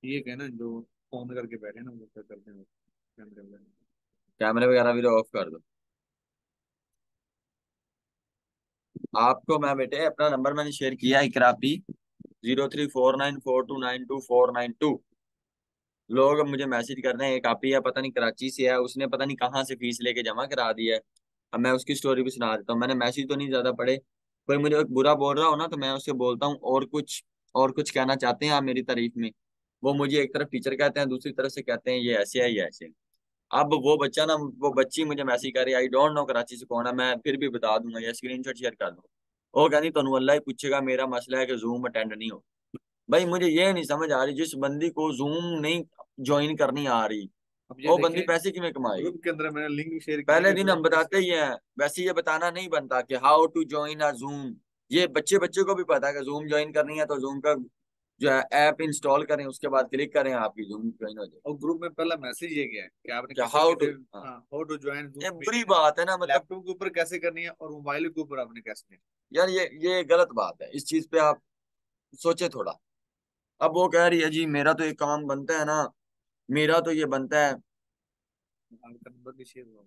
ये क्या है ना, जो फोन करके बैठे हैं ना वो क्या करते हैं, कैमरे वगैरह। कैमरे वगैरह भी तो ऑफ कर दो। आपको मैं बेटे अपना नंबर मैंने शेयर किया है, इकरापी 0349429249 लोग अब मुझे मैसेज कर रहे हैं। एक आपी है, पता नहीं कराची से है, उसने पता नहीं कहाँ से फीस लेके जमा करा दी है। अब मैं उसकी स्टोरी भी सुना देता हूँ। मैंने मैसेज तो नहीं ज्यादा पढ़े, कोई मुझे बुरा बोल रहा हो ना तो मैं उससे बोलता हूँ और कुछ कहना चाहते हैं आप मेरी तारीफ में। वो मुझे एक तरफ टीचर कहते हैं, दूसरी तरफ से कहते हैं ये ऐसे है ये ऐसे है। अब वो बच्चा ना, वो बच्ची मुझे मैसेज कर रही है, आई डोंट नो कराची से कौन है, मैं फिर भी बता दूंगा या स्क्रीनशॉट शेयर कर दूंगा। वो कहनी तनु अल्लाह ही पूछेगा, मेरा मसला है कि जूम अटेंड नहीं हो। भाई मुझे ये नहीं समझ आ रही, जिस बंदी को जूम नहीं ज्वाइन करनी आ रही, अब ये वो बंदी देखें, पैसे किਵੇਂ कमाएगी। ग्रुप के अंदर मैंने लिंक शेयर किया है पहले कि दिन हम जूम बताते कैसे। ही हैं, वैसे ये बताना नहीं बनता कि how to join a Zoom. ये बच्चे बच्चे को भी पता है कि जूम ज्वाइन करनी है तो जूम का जो है ऐप इंस्टॉल करें, उसके बाद क्लिक करें, आपकी जूम ज्वाइन हो जाए। और ग्रुप में पहला मैसेज ये गया है कि आपने क्या किसे हाउ टू, किसे। हाँ, हाउ टू ज्वाइन जूम ये बुरी मीटिंग, बात है ना मतलब। लैपटॉप के ऊपर कैसे करनी है और मोबाइल के ऊपर आपने कैसे करनी यार ये गलत बात है, इस चीज पे आप सोचे थोड़ा। अब वो कह रही है जी मेरा तो ये काम बनता है ना, मेरा तो ये बनता है। है। आपका नंबर भी शेयर हुआ।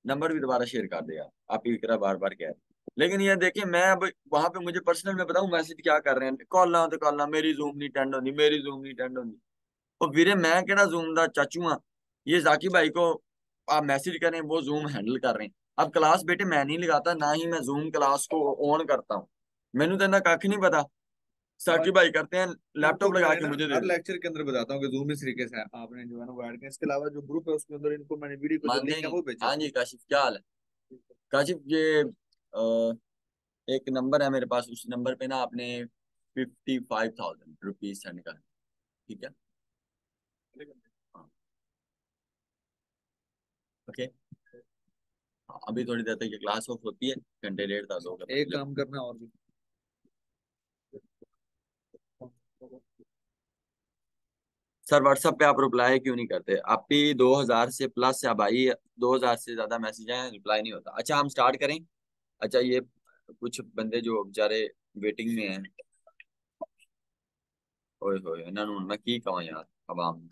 नंबर भी दोबारा शेयर कर दिया, आप ही की तरह बार बार कह रहे हैं। लेकिन ये देखिए, मैं अब वहां पे मुझे पर्सनल में बताऊं मैसेज क्या कर रहे हैं, कॉल ना तो कॉल ना, मेरी जूम नहीं अटेंड होनी, मेरी जूम नहीं अटेंड होनी। और वीरे मैं केड़ा जूम दा चाचू हाँ। ये जाकी भाई को आप मैसेज करें, वो जूम हैंडल कर रहे हैं। अब क्लास बेटे मैं नहीं लगाता, ना ही मैं जूम क्लास को ऑन करता हूँ। मैनू तो इन्ना कख नहीं पता। हाँ, साकी भाई करते हैं, इनको लैपटॉप लगा मैंने के ना मुझे दे हर दे। लेक्चर के अंदर बताता हूँ कि जूम इस तरीके से है, आपने जो है ना वो ऐड किया। इसके अलावा जो ग्रुप है उसके अंदर इनको मैंने वीडियो का जो मानते लिंक है नहीं। वो भेजा हाँ हुआ जी काशिफ, क्या हाल है। काशिफ ये एक नंबर है मेरे पास, उस नंबर पे ना आपने 55,000 रुपीज सेंड कर। ठीक है। हाँ। ओके। हाँ, अभी थोड़ी देर तक ये क्लास ऑफ होती है, घंटे डेढ़ था, दो है। घंटे एक लग। काम करना और भी। सर व्हाट्सएप पे आप रिप्लाई क्यों नहीं करते, आप भी 2,000 से प्लस है भाई, 2,000 से ज्यादा मैसेज हैं, रिप्लाई नहीं होता। अच्छा हम स्टार्ट करें। अच्छा ये कुछ बंदे जो बेचारे वेटिंग में हैं, ओए होए इन्होंने मैं की कहूँ यार अवाम।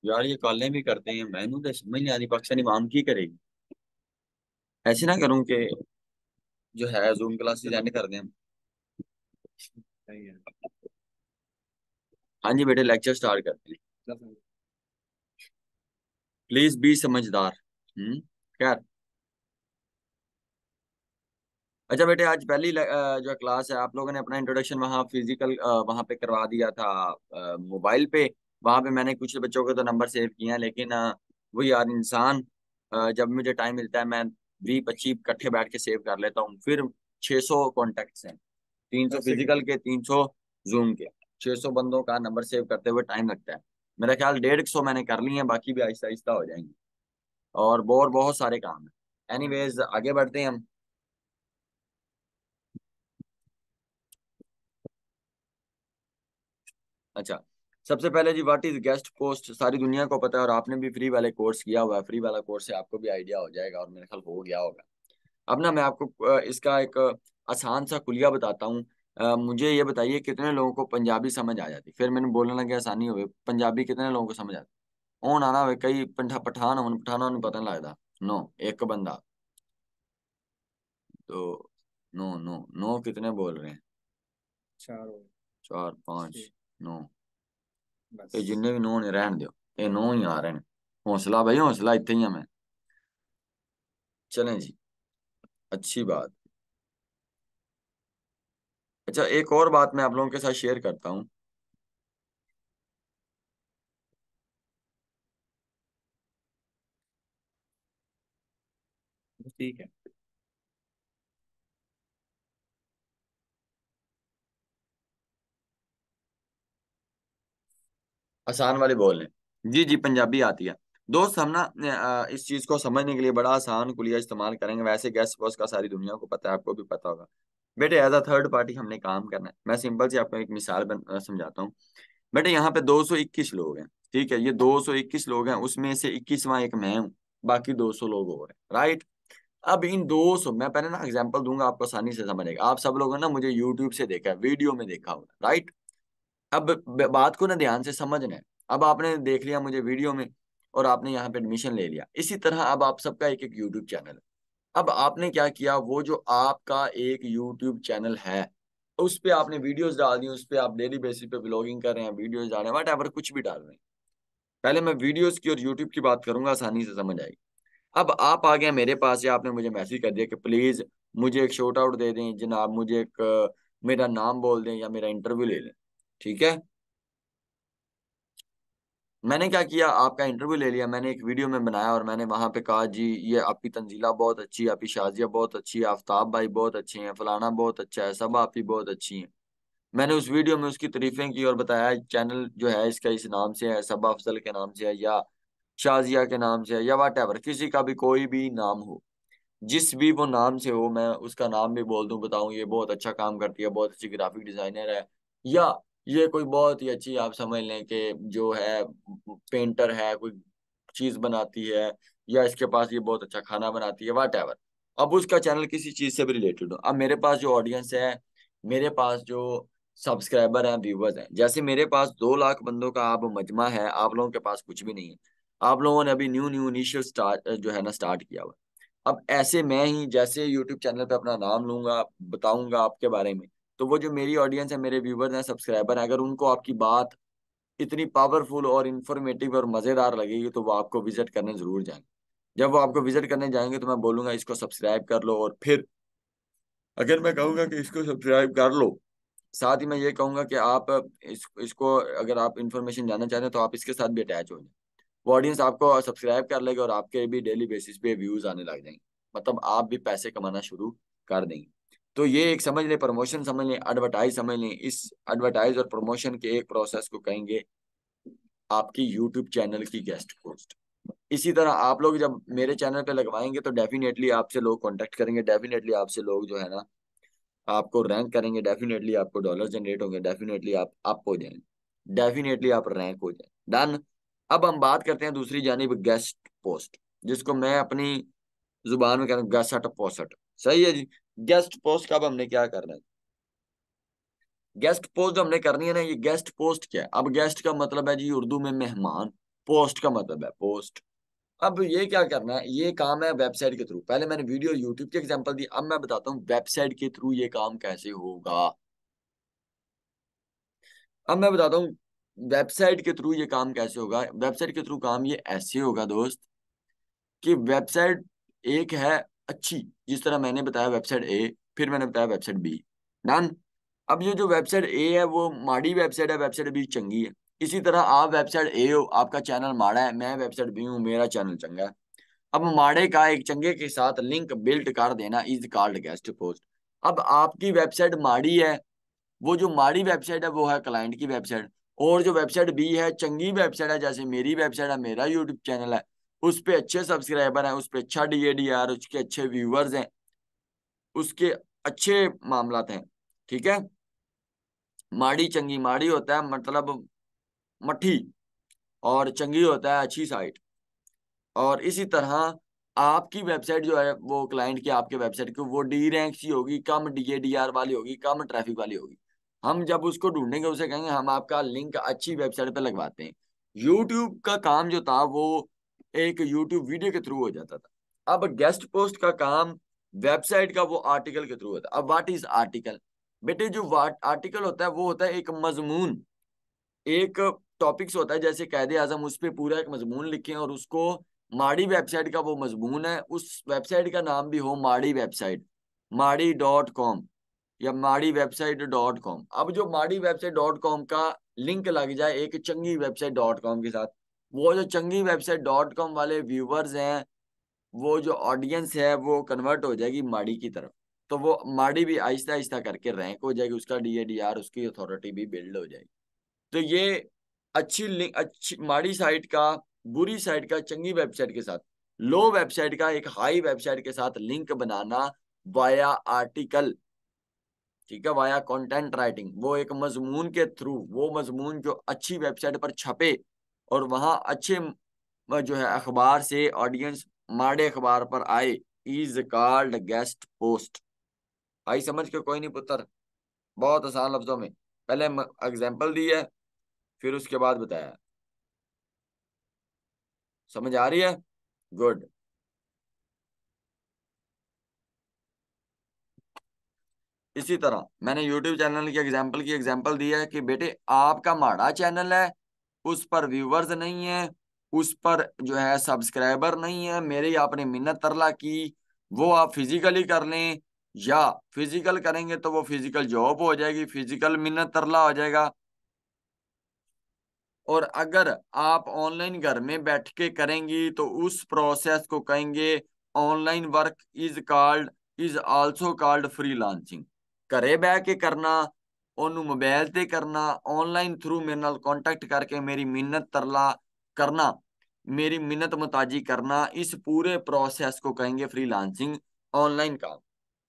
यार ये कॉलें भी करते हैं, मैनू तो समझ नहीं आती पाकिस्तानी आवाम की करेगी। ऐसे ना करूं कि जो है जूम क्लासेस एंड कर दें हम। सही है। हाँ जी बेटे लेक्चर स्टार्ट करते हैं। प्लीज बी समझदार। खैर। अच्छा बेटे आज पहली जो क्लास है, आप लोगों ने अपना इंट्रोडक्शन वहाँ फिजिकल वहाँ पे करवा दिया था, मोबाइल पे। वहाँ पे मैंने कुछ बच्चों के तो नंबर सेव किए हैं, लेकिन वो यार इंसान, जब मुझे टाइम मिलता है मैं 20-25 इकट्ठे बैठ के सेव कर लेता हूँ। फिर 600 कॉन्टेक्ट्स हैं, 300 ऐसे फिजिकल कैसे। के, 300 जूम के। 600 बंदों का नंबर सेव करते हुए टाइम लगता है। मेरा ख्याल 150 मैंने कर लिए हैं, बाकी भी आहिस्ता आहिस्ता हो जाएंगे। और बहुत सारे काम है। एनीवेज आगे बढ़ते हैं हम। अच्छा सबसे पहले जी, व्हाट इज गेस्ट पोस्ट, सारी दुनिया को पता है, और आपने भी फ्री वाले कोर्स किया हुआ है, फ्री वाला कोर्स से आपको भी आइडिया हो जाएगा, और मेरे ख्याल हो गया होगा। अब ना मैं आपको इसका एक आसान सा कुलिया बताता हूँ। मुझे ये बताइए कितने लोगों को पंजाबी समझ आ जाती, फिर मैंने बोलने लगे आसानी हो, पंजाबी कितने लोगों को समझ आती। हूँ आना होवे कई पठान होने, पठाना नहीं पता नहीं लगता। नो, एक बंदा। तो नो नो नो कितने बोल रहे हैं, चार हो। चार छः। पाँच नौ। ये बस। जिन्ने भी नो ने रहन दो, ये नो ही आ रहे हैं। हौसला भाई हौसला, इतने ही है मैं। चलें जी, अच्छी बात। अच्छा एक और बात मैं आप लोगों के साथ शेयर करता हूँ। ठीक है। आसान वाले बोल रहे जी जी, पंजाबी आती है। दोस्त हम ना इस चीज को समझने के लिए बड़ा आसान कुलिया इस्तेमाल करेंगे। वैसे गैस बॉस का सारी दुनिया को पता है, आपको भी पता होगा। बेटे एज अ थर्ड पार्टी हमने काम करना है। मैं सिंपल से आपको एक मिसाल समझाता हूँ। बेटे यहाँ पे 221 लोग हैं, ठीक है, ये 221 लोग हैं, उसमें से 21वां एक मैं हूँ, बाकी 200 लोग और हैं, राइट। अब इन 200, मैं पहले ना एग्जांपल दूंगा, आपको आसानी से समझेगा। आप सब लोगों ने ना मुझे यूट्यूब से देखा है, वीडियो में देखा होगा, राइट। अब बात को ना ध्यान से समझना है। अब आपने देख लिया मुझे वीडियो में, और आपने यहाँ पे एडमिशन ले लिया। इसी तरह अब आप सबका एक एक यूट्यूब चैनल है। अब आपने क्या किया, वो जो आपका एक यूट्यूब चैनल है, उस पे आपने वीडियोस डाल दी, उस पे आप डेली बेसिस पे ब्लॉगिंग कर रहे हैं, वीडियोस डाल रहे हैं, वट कुछ भी डाल रहे हैं। पहले मैं वीडियोस की और यूट्यूब की बात करूंगा, आसानी से समझ आएगी। अब आप आ गए मेरे पास, या आपने मुझे मैसेज कर दिया कि प्लीज मुझे एक शॉर्ट आउट दे दें जनाब, मुझे एक मेरा नाम बोल दें या मेरा इंटरव्यू ले लें, ठीक है। मैंने क्या किया, आपका इंटरव्यू ले लिया, मैंने एक वीडियो में बनाया, और मैंने वहां पे कहा जी ये आपकी तंजीला बहुत अच्छी है, आपकी शाजिया बहुत अच्छी है, आफ्ताब भाई बहुत अच्छे हैं, फलाना बहुत अच्छा है, सब आपकी बहुत अच्छी हैं। मैंने उस वीडियो में उसकी तारीफें की और बताया चैनल जो है इसका इस नाम से है, सबा अफजल के नाम से है, या शाजिया के नाम से है, या वाट एवर, किसी का भी कोई भी नाम हो, जिस भी वो नाम से हो, मैं उसका नाम भी बोल दूं, बताऊं ये बहुत अच्छा काम करती है, बहुत अच्छी ग्राफिक डिजाइनर है, या ये कोई बहुत ही अच्छी, आप समझ लें कि जो है पेंटर है, कोई चीज बनाती है, या इसके पास ये बहुत अच्छा खाना बनाती है, वाट एवर। अब उसका चैनल किसी चीज से भी रिलेटेड हो। अब मेरे पास जो ऑडियंस है, मेरे पास जो सब्सक्राइबर हैं, व्यूवर्स हैं, जैसे मेरे पास 2 लाख बंदों का आप मजमा है, आप लोगों के पास कुछ भी नहीं है, आप लोगों ने अभी न्यू न्यू इनिशियल स्टार्ट जो है ना स्टार्ट किया हुआ। अब ऐसे मैं ही जैसे यूट्यूब चैनल पे अपना नाम लूंगा, बताऊंगा आपके बारे में, तो वो जो मेरी ऑडियंस है, मेरे व्यूवर्स हैं, सब्सक्राइबर हैं, अगर उनको आपकी बात इतनी पावरफुल और इन्फॉर्मेटिव और मजेदार लगेगी, तो वो आपको विजिट करने जरूर जाएंगे। जब वो आपको विजिट करने जाएंगे, तो मैं बोलूंगा इसको सब्सक्राइब कर लो, और फिर अगर मैं कहूंगा कि इसको सब्सक्राइब कर लो, साथ ही मैं ये कहूंगा कि आप इसको अगर आप इन्फॉर्मेशन जानना चाहते हैं, तो आप इसके साथ भी अटैच हो जाए। वो ऑडियंस आपको सब्सक्राइब कर लेगी, और आपके भी डेली बेसिस पे व्यूज आने लग जाएंगे, मतलब आप भी पैसे कमाना शुरू कर देंगे। तो ये एक समझ लें, प्रमोशन समझ लें, एडवर्टाइज समझ लें। इस एडवर्टाइज और प्रमोशन के एक प्रोसेस को कहेंगे आपकी यूट्यूब चैनल की गेस्ट पोस्ट। इसी तरह आप लोग जब मेरे चैनल पे लगवाएंगे, तो डेफिनेटली आपसे लोग कांटेक्ट करेंगे, डेफिनेटली आपसे लोग जो है ना आपको रैंक करेंगे, डेफिनेटली आपको डॉलर जनरेट होंगे, डेफिनेटली आप अप हो जाएंगे, डेफिनेटली आप रैंक हो जाए, डन। अब हम बात करते हैं दूसरी जानिब गेस्ट पोस्ट, जिसको मैं अपनी जुबान में कहता हूँ गसट पोस्ट। सही है जी। गेस्ट पोस्ट का अब हमने क्या करना है, गेस्ट पोस्ट जो हमने करनी है ना, ये गेस्ट पोस्ट क्या है, अब गेस्ट का मतलब है जी उर्दू में मेहमान, पोस्ट का मतलब है पोस्ट। अब ये क्या करना है, ये काम है वेबसाइट के थ्रू। पहले मैंने वीडियो यूट्यूब की एग्जांपल दी, अब मैं बताता हूँ वेबसाइट के थ्रू ये काम कैसे होगा। अब मैं बताता हूँ वेबसाइट के थ्रू ये काम कैसे होगा। वेबसाइट के थ्रू काम ये ऐसे होगा दोस्त, कि वेबसाइट एक है अच्छी, जिस तरह मैंने बताया वेबसाइट ए, फिर मैंने बताया वेबसाइट बी, डन। अब ये जो वेबसाइट ए है वो माड़ी वेबसाइट है, वेबसाइट बी चंगी है। इसी तरह आप वेबसाइट ए हो, आपका चैनल माड़ा है, मैं वेबसाइट बी हूँ, मेरा चैनल चंगा है। अब माड़े का एक चंगे के साथ लिंक बिल्ड कर देना इज कॉल्ड गेस्ट पोस्ट। अब आपकी वेबसाइट माड़ी है, वो जो माड़ी वेबसाइट है वो है क्लाइंट की वेबसाइट, और जो वेबसाइट बी है चंगी वेबसाइट है, जैसे मेरी वेबसाइट है, मेरा यूट्यूब चैनल है, उस पे अच्छे सब्सक्राइबर हैं, उस पे अच्छा डीएडीआर, उसके अच्छे व्यूवर्स हैं, उसके अच्छे मामलात हैं, ठीक है। माड़ी चंगी, माड़ी होता है मतलब मट्ठी, और चंगी होता है अच्छी साइट। और इसी तरह आपकी वेबसाइट जो है वो क्लाइंट की आपके वेबसाइट की वो डी रैंक सी होगी, कम डीएडीआर वाली होगी, कम ट्रैफिक वाली होगी। हम जब उसको ढूंढेंगे, उसे कहेंगे हम आपका लिंक अच्छी वेबसाइट पे लगवाते हैं। यूट्यूब का काम जो था वो एक यूट्यूब वीडियो के थ्रू हो जाता था। अब गेस्ट पोस्ट का काम वेबसाइट का वो आर्टिकल के थ्रू होता है। अब व्हाट इज आर्टिकल, बेटे जो आर्टिकल होता है वो होता है एक मजमून, एक टॉपिक्स होता है, जैसे कायदे आजम, उस पे पूरा एक मजमून लिखें, और उसको माड़ी वेबसाइट का वो मजमून है, उस वेबसाइट का नाम भी हो माड़ी वेबसाइट, माड़ी.com, या माड़ी वेबसाइट.com। अब जो माड़ी वेबसाइट.com का लिंक लग जाए एक चंगी वेबसाइट.com के साथ, वो जो चंगी वेबसाइट.com वाले व्यूवर्स हैं, वो जो ऑडियंस है वो कन्वर्ट हो जाएगी माड़ी की तरफ। तो वो माड़ी भी आहिस्ता आहिस्ता करके रैंक हो जाएगी, उसका डीएडीआर, उसकी अथॉरिटी भी बिल्ड हो जाएगी। तो ये अच्छी लिंक, अच्छी माड़ी साइट का, बुरी साइट का चंगी वेबसाइट के साथ, लो वेबसाइट का एक हाई वेबसाइट के साथ लिंक बनाना वाया आर्टिकल, ठीक है, वाया कंटेंट राइटिंग, वो एक मजमून के थ्रू, वो मजमून जो अच्छी वेबसाइट पर छपे और वहां अच्छे जो है अखबार से ऑडियंस माड़े अखबार पर आए, इज कॉल्ड गेस्ट पोस्ट। आई समझ के कोई नहीं पुत्र? बहुत आसान लफ्जों में पहले एग्जाम्पल दी है, फिर उसके बाद बताया। समझ आ रही है? गुड। इसी तरह मैंने यूट्यूब चैनल की एग्जाम्पल दी है कि बेटे आपका माड़ा चैनल है, उस पर व्यूवर्स नहीं है, उस पर जो है सब्सक्राइबर नहीं है, मेरी आपने मिन्नत तरला की, वो आप फिजिकली कर लें, या फिजिकल करेंगे तो वो फिजिकल जॉब हो जाएगी, फिजिकल मिन्नत तरला हो जाएगा। और अगर आप ऑनलाइन घर में बैठ के करेंगी तो उस प्रोसेस को कहेंगे online work, is also called freelancing. घरे बह के करना, ओनू मोबाइल ते करना, ऑनलाइन थ्रू मेरे नाल कांटेक्ट करके मेरी मिन्नत तरला करना, मेरी मिन्नत मुताजी करना, इस पूरे प्रोसेस को कहेंगे फ्रीलांसिंग, ऑनलाइन काम।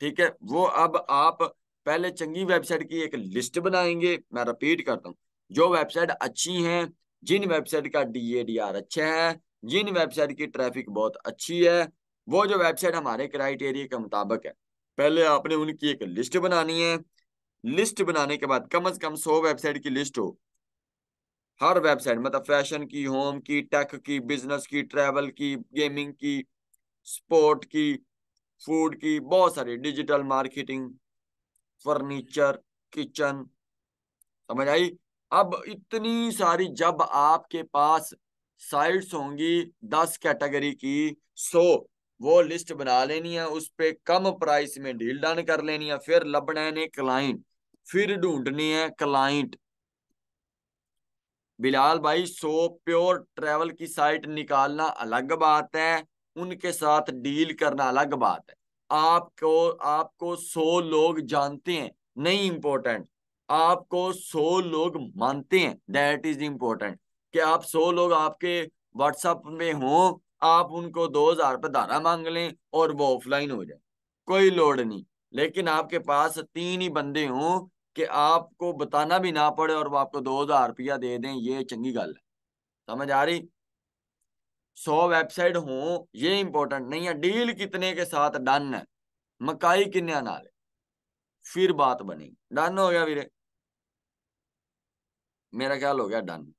ठीक है, वो अब आप पहले चंगी वेबसाइट की एक लिस्ट बनाएंगे। मैं रिपीट करता हूँ, जो वेबसाइट अच्छी हैं, जिन वेबसाइट का DADR अच्छा है, जिन वेबसाइट की ट्रैफिक बहुत अच्छी है, वो जो वेबसाइट हमारे क्राइटेरिया के मुताबिक है, पहले आपने उनकी एक लिस्ट बनानी है। लिस्ट बनाने के बाद कम से कम 100 वेबसाइट की लिस्ट हो। हर वेबसाइट मतलब फैशन की, होम की, टेक की, बिजनेस की, ट्रैवल की, गेमिंग की, स्पोर्ट की, फूड की, बहुत सारी, डिजिटल मार्केटिंग, फर्नीचर, किचन। समझ आई? अब इतनी सारी जब आपके पास साइट्स होंगी 10 कैटेगरी की, 100, वो लिस्ट बना लेनी है, उस पे कम प्राइस में डील डन कर लेनी है, फिर लबने ने क्लाइंट, फिर ढूंढनी है क्लाइंट। बिलाल भाई, 100 प्योर ट्रैवल की साइट निकालना अलग बात है, उनके साथ डील करना अलग बात है। आपको आपको 100 लोग जानते हैं नहीं इम्पोर्टेंट, आपको 100 लोग मानते हैं, दैट इज इम्पोर्टेंट। कि आप 100 लोग आपके व्हाट्सएप में हों, आप उनको 2,000 रुपये धारा मांग लें और वो ऑफलाइन हो जाए, कोई लोड नहीं। लेकिन आपके पास 3 ही बंदे हों कि आपको बताना भी ना पड़े और वो आपको 2,000 रुपया दे दें, ये चंगी गल है। समझ आ रही? 100 वेबसाइट हो, ये इंपॉर्टेंट नहीं है, डील कितने के साथ डन है, मकाई किन्या नाल है, फिर बात बनी। डन हो गया वीरे? मेरा ख्याल हो गया डन।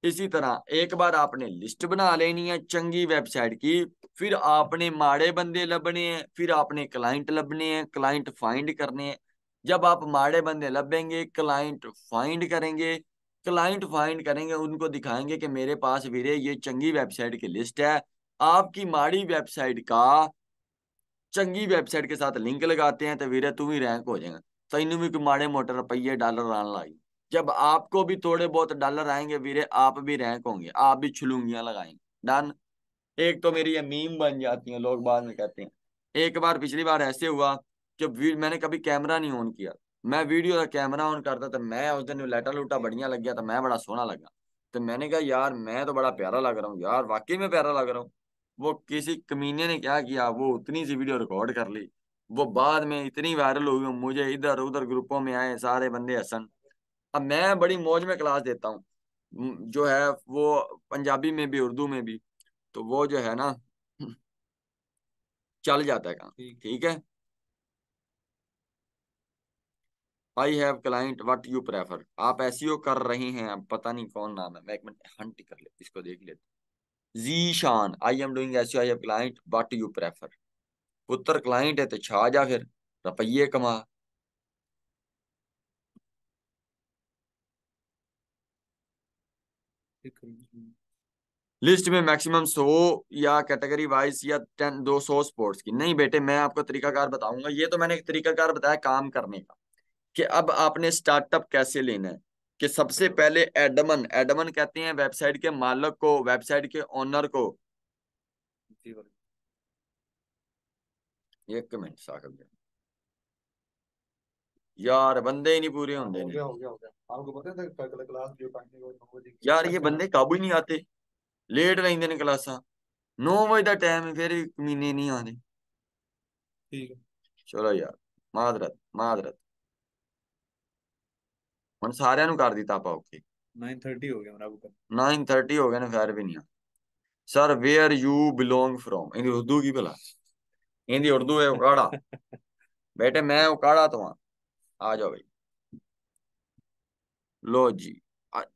इसी तरह एक बार आपने लिस्ट बना लेनी है चंगी वेबसाइट की, फिर आपने माड़े बंदे लभने हैं, फिर आपने क्लाइंट लभने हैं, क्लाइंट फाइंड करने हैं। जब आप माड़े बंदे लभेंगे, क्लाइंट फाइंड करेंगे, क्लाइंट फाइंड करेंगे, उनको दिखाएंगे कि मेरे पास वीरे ये चंगी वेबसाइट की लिस्ट है, आपकी माड़ी वेबसाइट का चंगी वेबसाइट के साथ लिंक लगाते हैं तो वीरे तू ही रैंक हो जाएगा। तैनू भी कोई माड़े मोटे रुपये डॉलर आने लगे, जब आपको भी थोड़े बहुत डॉलर आएंगे वीरे, आप भी रैंक होंगे, आप भी छुलूंगियां लगाएंगे। डन। एक तो मेरी ये मीम बन जाती है, लोग बाद में कहते हैं। एक बार पिछली बार ऐसे हुआ कि मैंने कभी कैमरा नहीं ऑन किया, मैं वीडियो का कैमरा ऑन करता था, मैं उस दिन लाइटा लूटा बढ़िया लग गया था, मैं बड़ा सोना लगा। तो मैंने कहा यार मैं तो बड़ा प्यारा लग रहा हूँ यार, वाकई में प्यारा लग रहा हूँ। वो किसी कमीने ने क्या किया, वो उतनी सी वीडियो रिकॉर्ड कर ली, वो बाद में इतनी वायरल हो गई, मुझे इधर उधर ग्रुपों में आए सारे बंदे हसन। अब मैं बड़ी मौज में क्लास देता हूँ, जो है वो पंजाबी में भी उर्दू में भी, तो वो जो है ना चल जाता है काम। ठीक। ठीक है। आई have client what you prefer, आप एसईओ कर रहे हैं, अब पता नहीं कौन नाम है, मैं एक मिनट हंट कर ले इसको, देख लेते। Zeeshan, I am doing SEO, I have client what you prefer. पुत्र क्लाइंट है तो छा जा फिर, रुपये कमा। ठीक। लिस्ट में मैक्सिमम 100 या कैटेगरी वाइज या 200 स्पोर्ट्स की नहीं बेटे, मैं आपको तरीकाकार बताऊंगा। ये तो मैंने एक तरीकाकार बताया काम करने का, कि अब आपने स्टार्टअप कैसे लेना है। कि सबसे पहले एडमन, एडमन कहते हैं वेबसाइट के मालिक को, वेबसाइट के ओनर को। जी भाई। एक मिनट साहब, यार बंदे ही नहीं पूरे होंगे हो नहीं। गया हो गया हो गया, आपको पता था कल क्लास जो टाइम को 9 बजे की यार ये अच्छा। बंदे काबू ही नहीं आते, लेट रहते ने क्लासा, 9 बजे का टाइम फिर भी कमीने नहीं आने। ठीक है। चलो यार। माजरत माजरत। हम सारे कर दी आप ओके। 9:30 हो गया मेरा बुक। 9:30 हो गए ना, फिर भी नहीं। Sir where you belong from, इनकी उर्दू की भला, इनकी उर्दू है उकाड़ा। बेटे मैं उकाड़ा तो हाँ। आ जाओ भाई। लो जी।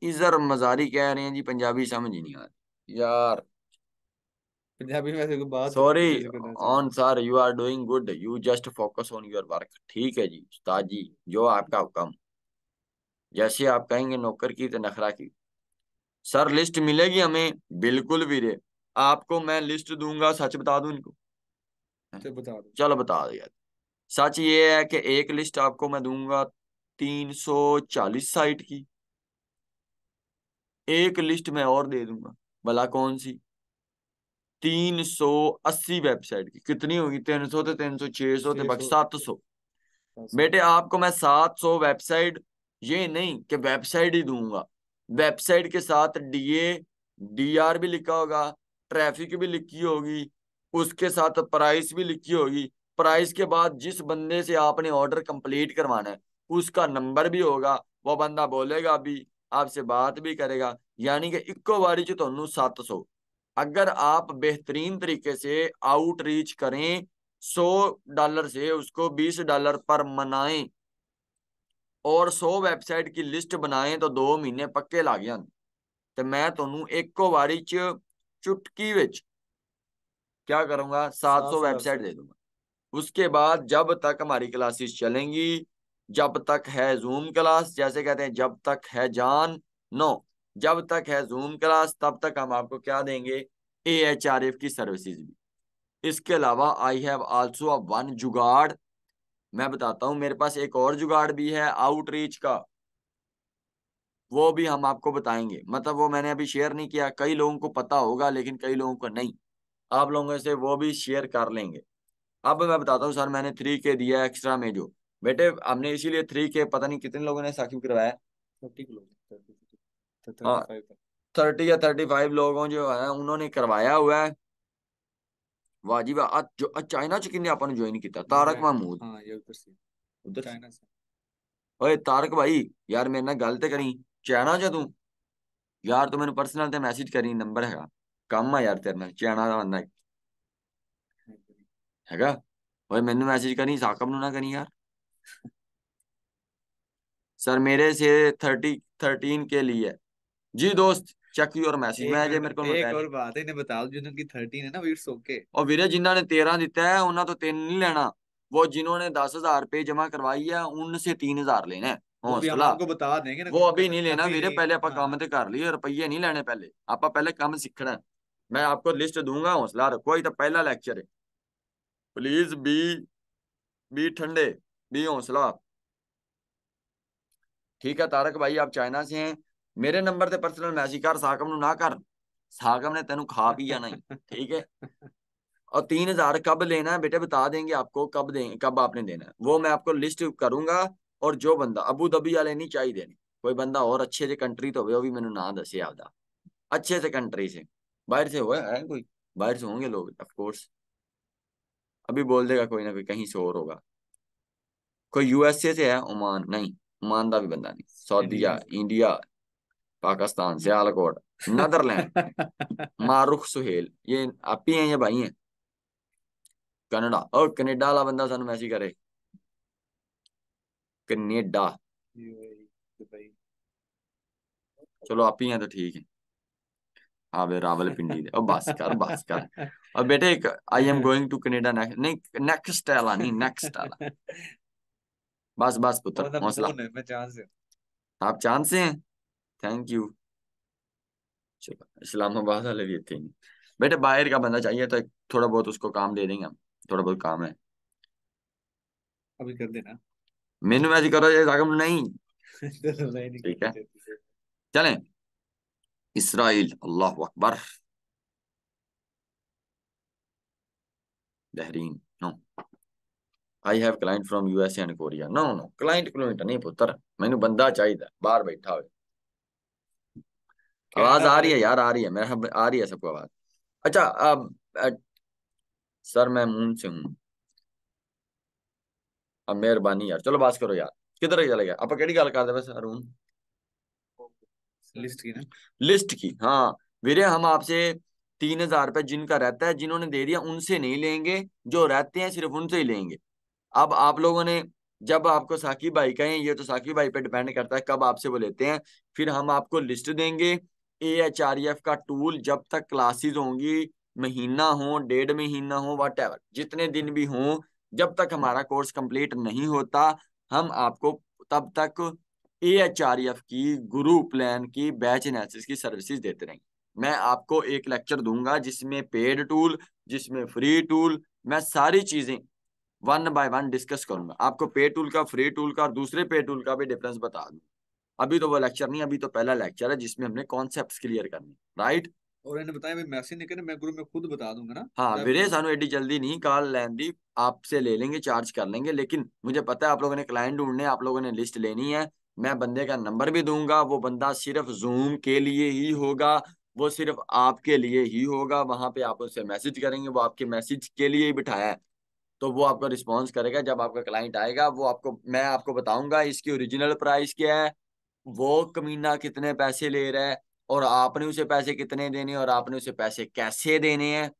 इजर मजारी कह रहे हैं जी पंजाबी समझ ही नहीं आ रही यार। पंजाबी में से कोई बात होती है, सॉरी जैसे कोई ना समझ। On sir, you are doing good, you just focus on your work. ठीक है जी उस्ताद जी, जो आपका हुक्म। जैसे आप कहेंगे नौकर की तो नखरा की। सर लिस्ट मिलेगी हमें? बिल्कुल वीरे। आपको मैं लिस्ट दूंगा, सच बता दूं इनको? तो बता दो। चलो बता दो यार। सच ये है कि एक लिस्ट आपको मैं दूंगा 340 साइट की। एक लिस्ट मैं और दे दूंगा। भला कौन सी? 380 वेबसाइट की। कितनी होगी? 300 थे, 300, 600 थे, छह बाकी सौ 700। 700। बेटे आपको मैं 700 वेबसाइट, ये नहीं कि वेबसाइट ही दूंगा। वेबसाइट के साथ डीए, डीआर भी लिखा होगा, ट्रैफिक भी लिखी होगी, उसके साथ प्राइस भी लिखी होगी। प्राइस के बाद जिस बंदे से आपने ऑर्डर कंप्लीट करवाना है उसका नंबर भी होगा। वो बंदा बोलेगा भी, आपसे बात भी करेगा। यानी कि इक्को बारी च ਤੁਹਾਨੂੰ 700। अगर आप बेहतरीन तरीके से आउटरीच करें, $100 से उसको $20 पर मनाएं और 100 वेबसाइट की लिस्ट बनाएं तो 2 महीने पक्के लग जाते। तो मैं ਤੁਹਾਨੂੰ ਇੱਕੋ ਵਾਰੀ ਚ चुटकी विच क्या करूंगा, 700 700 वेबसाइट वेबसाइट। दे दूंगा। उसके बाद जब तक हमारी क्लासेस चलेंगी, जब तक है जूम क्लास, जैसे कहते हैं जब तक है जान, नो, जब तक है जूम क्लास तब तक हम आपको क्या देंगे, AHRF की सर्विसेज भी। इसके अलावा I have also a one जुगाड़। मैं बताता हूं, मेरे पास एक और जुगाड़ भी है आउटरीच का। वो भी हम आपको बताएंगे, मतलब वो मैंने अभी शेयर नहीं किया, कई लोगों को पता होगा लेकिन कई लोगों को नहीं। आप लोगों से वो भी शेयर कर लेंगे। अब मैं बताता हूँ सर, मैंने 3K दिया एक्स्ट्रा में जो। बेटे हमने इसीलिए 3K, पता नहीं कितने लोगों ने साकिब करवाया। 30 किलो, 30, हाँ 35 तक। 30 या 35 लोगों जो है उन्होंने करवाया हुआ है। वाजिब आज जो चाइना च किन्ने अपन ज्वाइन किया, तारक मैं। महमूद। हाँ, ये उधर से। उधर से। चाइना से। ओए तारक भाई, यार मेरे ना गल ते करी, चाइना च तू? यार तू मैंने पर्सनल ते मैसेज करी, नंबर हैगा। काम आ यार तेरे नाल, चाइना दा बंदा हैगा। ओए मैनू मैसेज करी, साकब नु ना करी यार। सर मेरे से 13 के लिए। जी दोस्त चेक योर मैसेज, एक मैं जे मेरे मिनट, को एक पैसे। और बात है, इन्हें बता दो जिनकी 13 है ना, इट्स ओके। और वीरे जिन्होंने 13 दिता है उन्होंने तो 3 नहीं लेना। वो जिन्होंने 10,000 रुपये जमा करवाई है उनसे 3,000 लेना है। वो भी हम हौसला। आपको बता देंगे ना वो कौन अभी करना, नहीं लेना अभी वीरे, नहीं। पहले आप काम हाँ। तो कर लिए, रुपये नहीं लेने पहले। आप पहले काम सीखना है। मैं आपको लिस्ट दूंगा, हौसला रखो, ये तो पहला लेक्चर है। प्लीज बी ठंडे, बी हौसला। ठीक है तारक भाई, आप चाइना से हैं, मेरे नंबर से पर्सनल मैसेज कर, साकम नु ना कर। साकम ने तेन खा पी जाना ही। ठीक है। और 3,000 कब लेना है बेटे, बता देंगे आपको कब दें, कब आपने देना है वो मैं आपको लिस्ट करूंगा। और जो बंदा अबू धाबी वाले नहीं चाहिए देने, कोई बंदा और अच्छे से कंट्री तो हो भी मैंने ना दसे आपदा, अच्छे से कंट्री से। बाहर से हुआ है कोई? बाहर से होंगे लोग ऑफ कोर्स। अभी बोल देगा कोई ना कोई, कहीं से और होगा। कोई USA से है, ओमान नहीं, ओमान का भी बंदा नहीं, इंडिया सऊदीया, से। इंडिया, पाकिस्तान, सियालकोट, नीदरलैंड, मारुख सुहेल, ये आप ही हैं ये भाई हैं। कनाडा, और कनेडा वाला बंदा सानू मैसेज करे। कनेडा। UAE, Dubai. चलो आप ही हैं तो ठीक है। हाँ बे रावलपिंडी दे, अब बस कर बस कर। अब बेटे एक, I am going to Canada next, नहीं नेक्स्ट वाला नहीं, नेक्स्ट वाला। बस बस पुत्र वो ना हौसला। फोन है, मैं चांस से। आप चांद से हैं? Thank you. चलो इस्लामाबाद वाले भी थे नहीं। बेटे बाहर का बंदा चाहिए तो थोड़ा बहुत उसको काम दे देंगे हम। थोड़ा बहुत काम है। अभी कर देना। मेनू मैसेज करो ये सागम नहीं। नहीं ठीक करनी है चाहिए। चलें। इसराइल, अल्लाह अकबर। Bahrain, no. I have client from USA and Korea. No no, client client नहीं पुत्र, मैंने बंदा चाहिए बाहर बैठा हुआ। आवाज कनाडा आ रही वाले है को। यार, आ रही है, मेरा आ रही है सबको आवाज। अच्छा अब सर मैं मून से हूँ। अब मेहरबानी यार, चलो बात करो यार, किधर चले गए आप, केड़ी गल करदे वैसे अरुण? लिस्ट की ना। लिस्ट की, हाँ। वीरे हम आपसे 3,000 रुपये जिनका रहता है, जिन्होंने दे दिया उनसे नहीं लेंगे, जो रहते हैं सिर्फ उनसे ही लेंगे। अब आप लोगों ने, जब आपको साकिब भाई कहें, ये तो साकिब भाई पे डिपेंड करता है कब आपसे वो लेते हैं, फिर हम आपको लिस्ट देंगे। AHREF का टूल जब तक क्लासेस होंगी, महीना हो, 1.5 महीना हो, वट एवर जितने दिन भी हों, जब तक हमारा कोर्स कंप्लीट नहीं होता, हम आपको तब तक AHREF की, गुरु प्लान की, बैच एनालिसिस की सर्विसेज देते रहेंगे। मैं आपको एक लेक्चर दूंगा जिसमें पेड टूल, जिसमें फ्री टूल, मैं सारी चीजें 1 बाय 1 डिस्कस करूंगा। आपको पे टूल का, फ्री टूल का और दूसरे पे टूल का भी डिफरेंस बता दूं। अभी तो वो लेक्चर नहीं, अभी तो पहला लेक्चर है जिसमें हमने कॉन्सेप्ट्स क्लियर करने, राइट। और इन्हें बताया मैं मैसेज नहीं करे, मैं ग्रुप में खुद बता दूंगा ना। हाँ जब वीरे, सानू एडी जल्दी नहीं, कॉल लैन दी, आपसे ले लेंगे, चार्ज कर लेंगे, लेकिन मुझे पता है आप लोगों ने क्लाइंट ढूंढने, आप लोगों ने लिस्ट लेनी है। मैं बंदे का नंबर भी दूंगा, वो बंदा सिर्फ जूम के लिए ही होगा, वो सिर्फ आपके लिए ही होगा, वहां पे आप उससे मैसेज करेंगे, वो आपके मैसेज के लिए ही बिठाया है। तो वो आपका रिस्पॉन्स करेगा, जब आपका क्लाइंट आएगा वो आपको, मैं आपको बताऊंगा इसकी ओरिजिनल प्राइस क्या है, वो कमीना कितने पैसे ले रहा है, और आपने उसे पैसे कितने देने हैं, और आपने उसे पैसे कैसे देने हैं,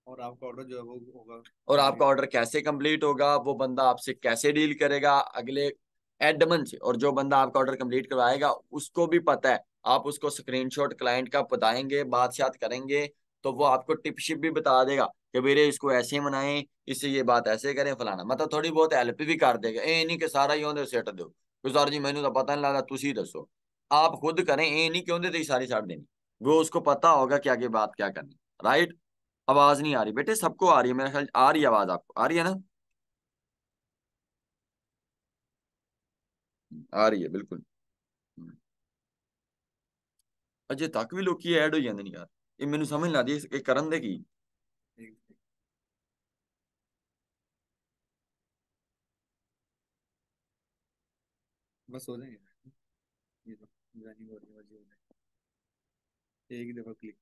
और आपका ऑर्डर जो है वो होगा और आपका कंप्लीट। ऑर्डर कैसे कंप्लीट होगा, वो बंदा आपसे कैसे डील करेगा अगले एडमन से, और जो बंदा आपका ऑर्डर कंप्लीट करवाएगा उसको भी पता है। आप उसको स्क्रीनशॉट क्लाइंट का बताएंगे, बात करेंगे, तो वो आपको टिप शिप भी बता देगा कि मेरे इसको ऐसे मनाएं, इससे ये बात ऐसे करें, फलाना, मतलब थोड़ी बहुत हेल्प भी कर देगा। ए नहीं कि सारा ही ਉਹਦੇ सेट दो, सर जी मैंने तो पता नहीं लगा, तुसी दसो। आप खुद करें, ए नहीं कि ਉਹਦੇ ਤੇ सारी साड़ देनी, वो उसको पता होगा कि आगे बात क्या करनी, राइट। आवाज नहीं आ रही बेटे, सबको आ रही है मेरे ख्याल, आ रही है आवाज, आपको आ रही है ना? आ रही है बिल्कुल। अजय तक भी लोग ऐड हो जाते नहीं यार, ये मैंने समझ नहीं आती ये करन दे की। एक- बस हो जाएंगे। ये तो ज्वाइनिंग हो रही है, हो जाएगा। एक ही दफा क्लिक।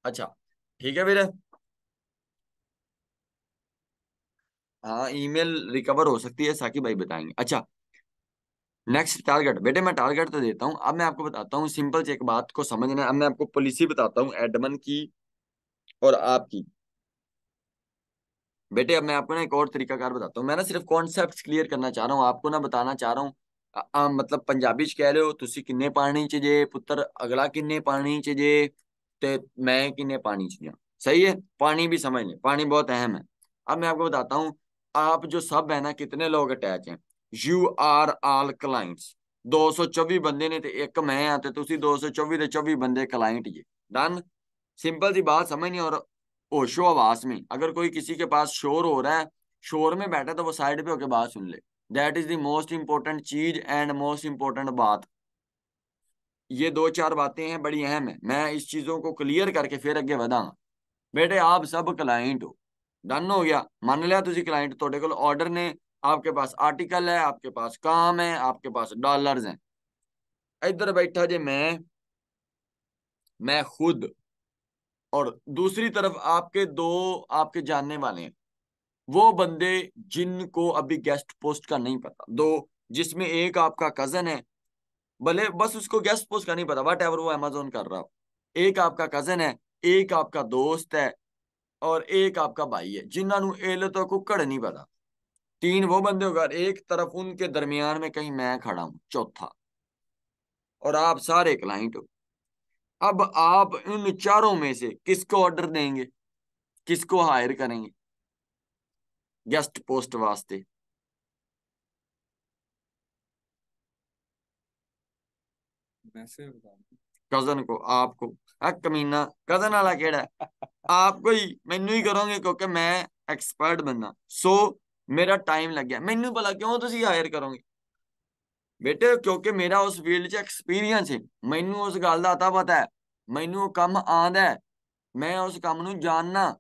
अच्छा, ठीक है फिर। हाँ, ईमेल रिकवर हो सकती है, साकी भाई बताएंगे। अच्छा, नेक्स्ट टारगेट बेटे, मैं टारगेट तो देता हूँ, अब मैं आपको बताता हूँ सिंपल से एक बात को समझना है। अब मैं आपको पॉलिसी बताता हूँ एडमन की और आपकी। बेटे अब मैं आपको ना एक और तरीकाकार बताता हूँ, मैं ना सिर्फ कॉन्सेप्ट क्लियर करना चाह रहा हूँ, आपको ना बताना चाह रहा हूँ। मतलब पंजाबी च कह रहे हो तुसी किन्ने पानी च जे पुत्र, अगला किन्ने पानी च जे, ते मैं किन्ने पानी च जा। सही है, पानी भी समझ लें, पानी बहुत अहम है। अब मैं आपको बताता हूँ, आप जो सब है ना, कितने लोग अटैच हैं, यू आर ऑल क्लाइंट्स। 224 बंदे ने, ते एक मैं हाँ, ते तुसी 224 ते 24 बंदे क्लाइंट ये। डन। सिंपल सी बात समझनी। और होशो आवास में, अगर कोई किसी के पास शोर हो रहा है, शोर में बैठा, तो वो साइड पे होकर बात सुन ले। That is the most important चीज एंड मोस्ट इंपॉर्टेंट बात। ये दो चार बातें हैं, बड़ी अहम है, मैं इस चीजों को क्लियर करके फिर अगे बढ़ांगा। बेटे आप सब क्लाइंट हो, डन हो गया, मान लिया तुझे क्लाइंट, तोड़े को ऑर्डर ने, आपके पास आर्टिकल है, आपके पास काम है, आपके पास डॉलर्स हैं। इधर बैठा जे मैं खुद, और दूसरी तरफ आपके दो, आपके जानने वाले हैं, वो बंदे जिनको अभी गेस्ट पोस्ट का नहीं पता, दो, जिसमें एक आपका कजन है, भले बस उसको गेस्ट पोस्ट का नहीं पता, वट एवर वो अमेजोन कर रहा हो, एक आपका कजन है, एक आपका दोस्त है, और एक आपका भाई है, जिन्होंने एल तो कुकड़ नहीं पता। तीन वो बंदे होगा, एक तरफ उनके दरमियान में कहीं मैं खड़ा हूं, चौथा, और आप सारे क्लाइंट हो। अब आप उन चारों में से किसको ऑर्डर देंगे, किसको हायर करेंगे गेस्ट पोस्ट वास्ते? मैसेज बता दूं। कजन को, आपको। कमीना, कजन वाला केड़ा है? आपको ही, मैनू ही करोगे, क्योंकि मैं एक्सपर्ट बंदा, सो मेरा टाइम लग गया। मैनू भला क्यों तुसी हायर करोगे? बेटे क्योंकि मेरा उस फील्ड च एक्सपीरियंस है, मैनू उस गल का अता पता है, मैनू वो कम आंदा है, मैं उस काम नू जानना।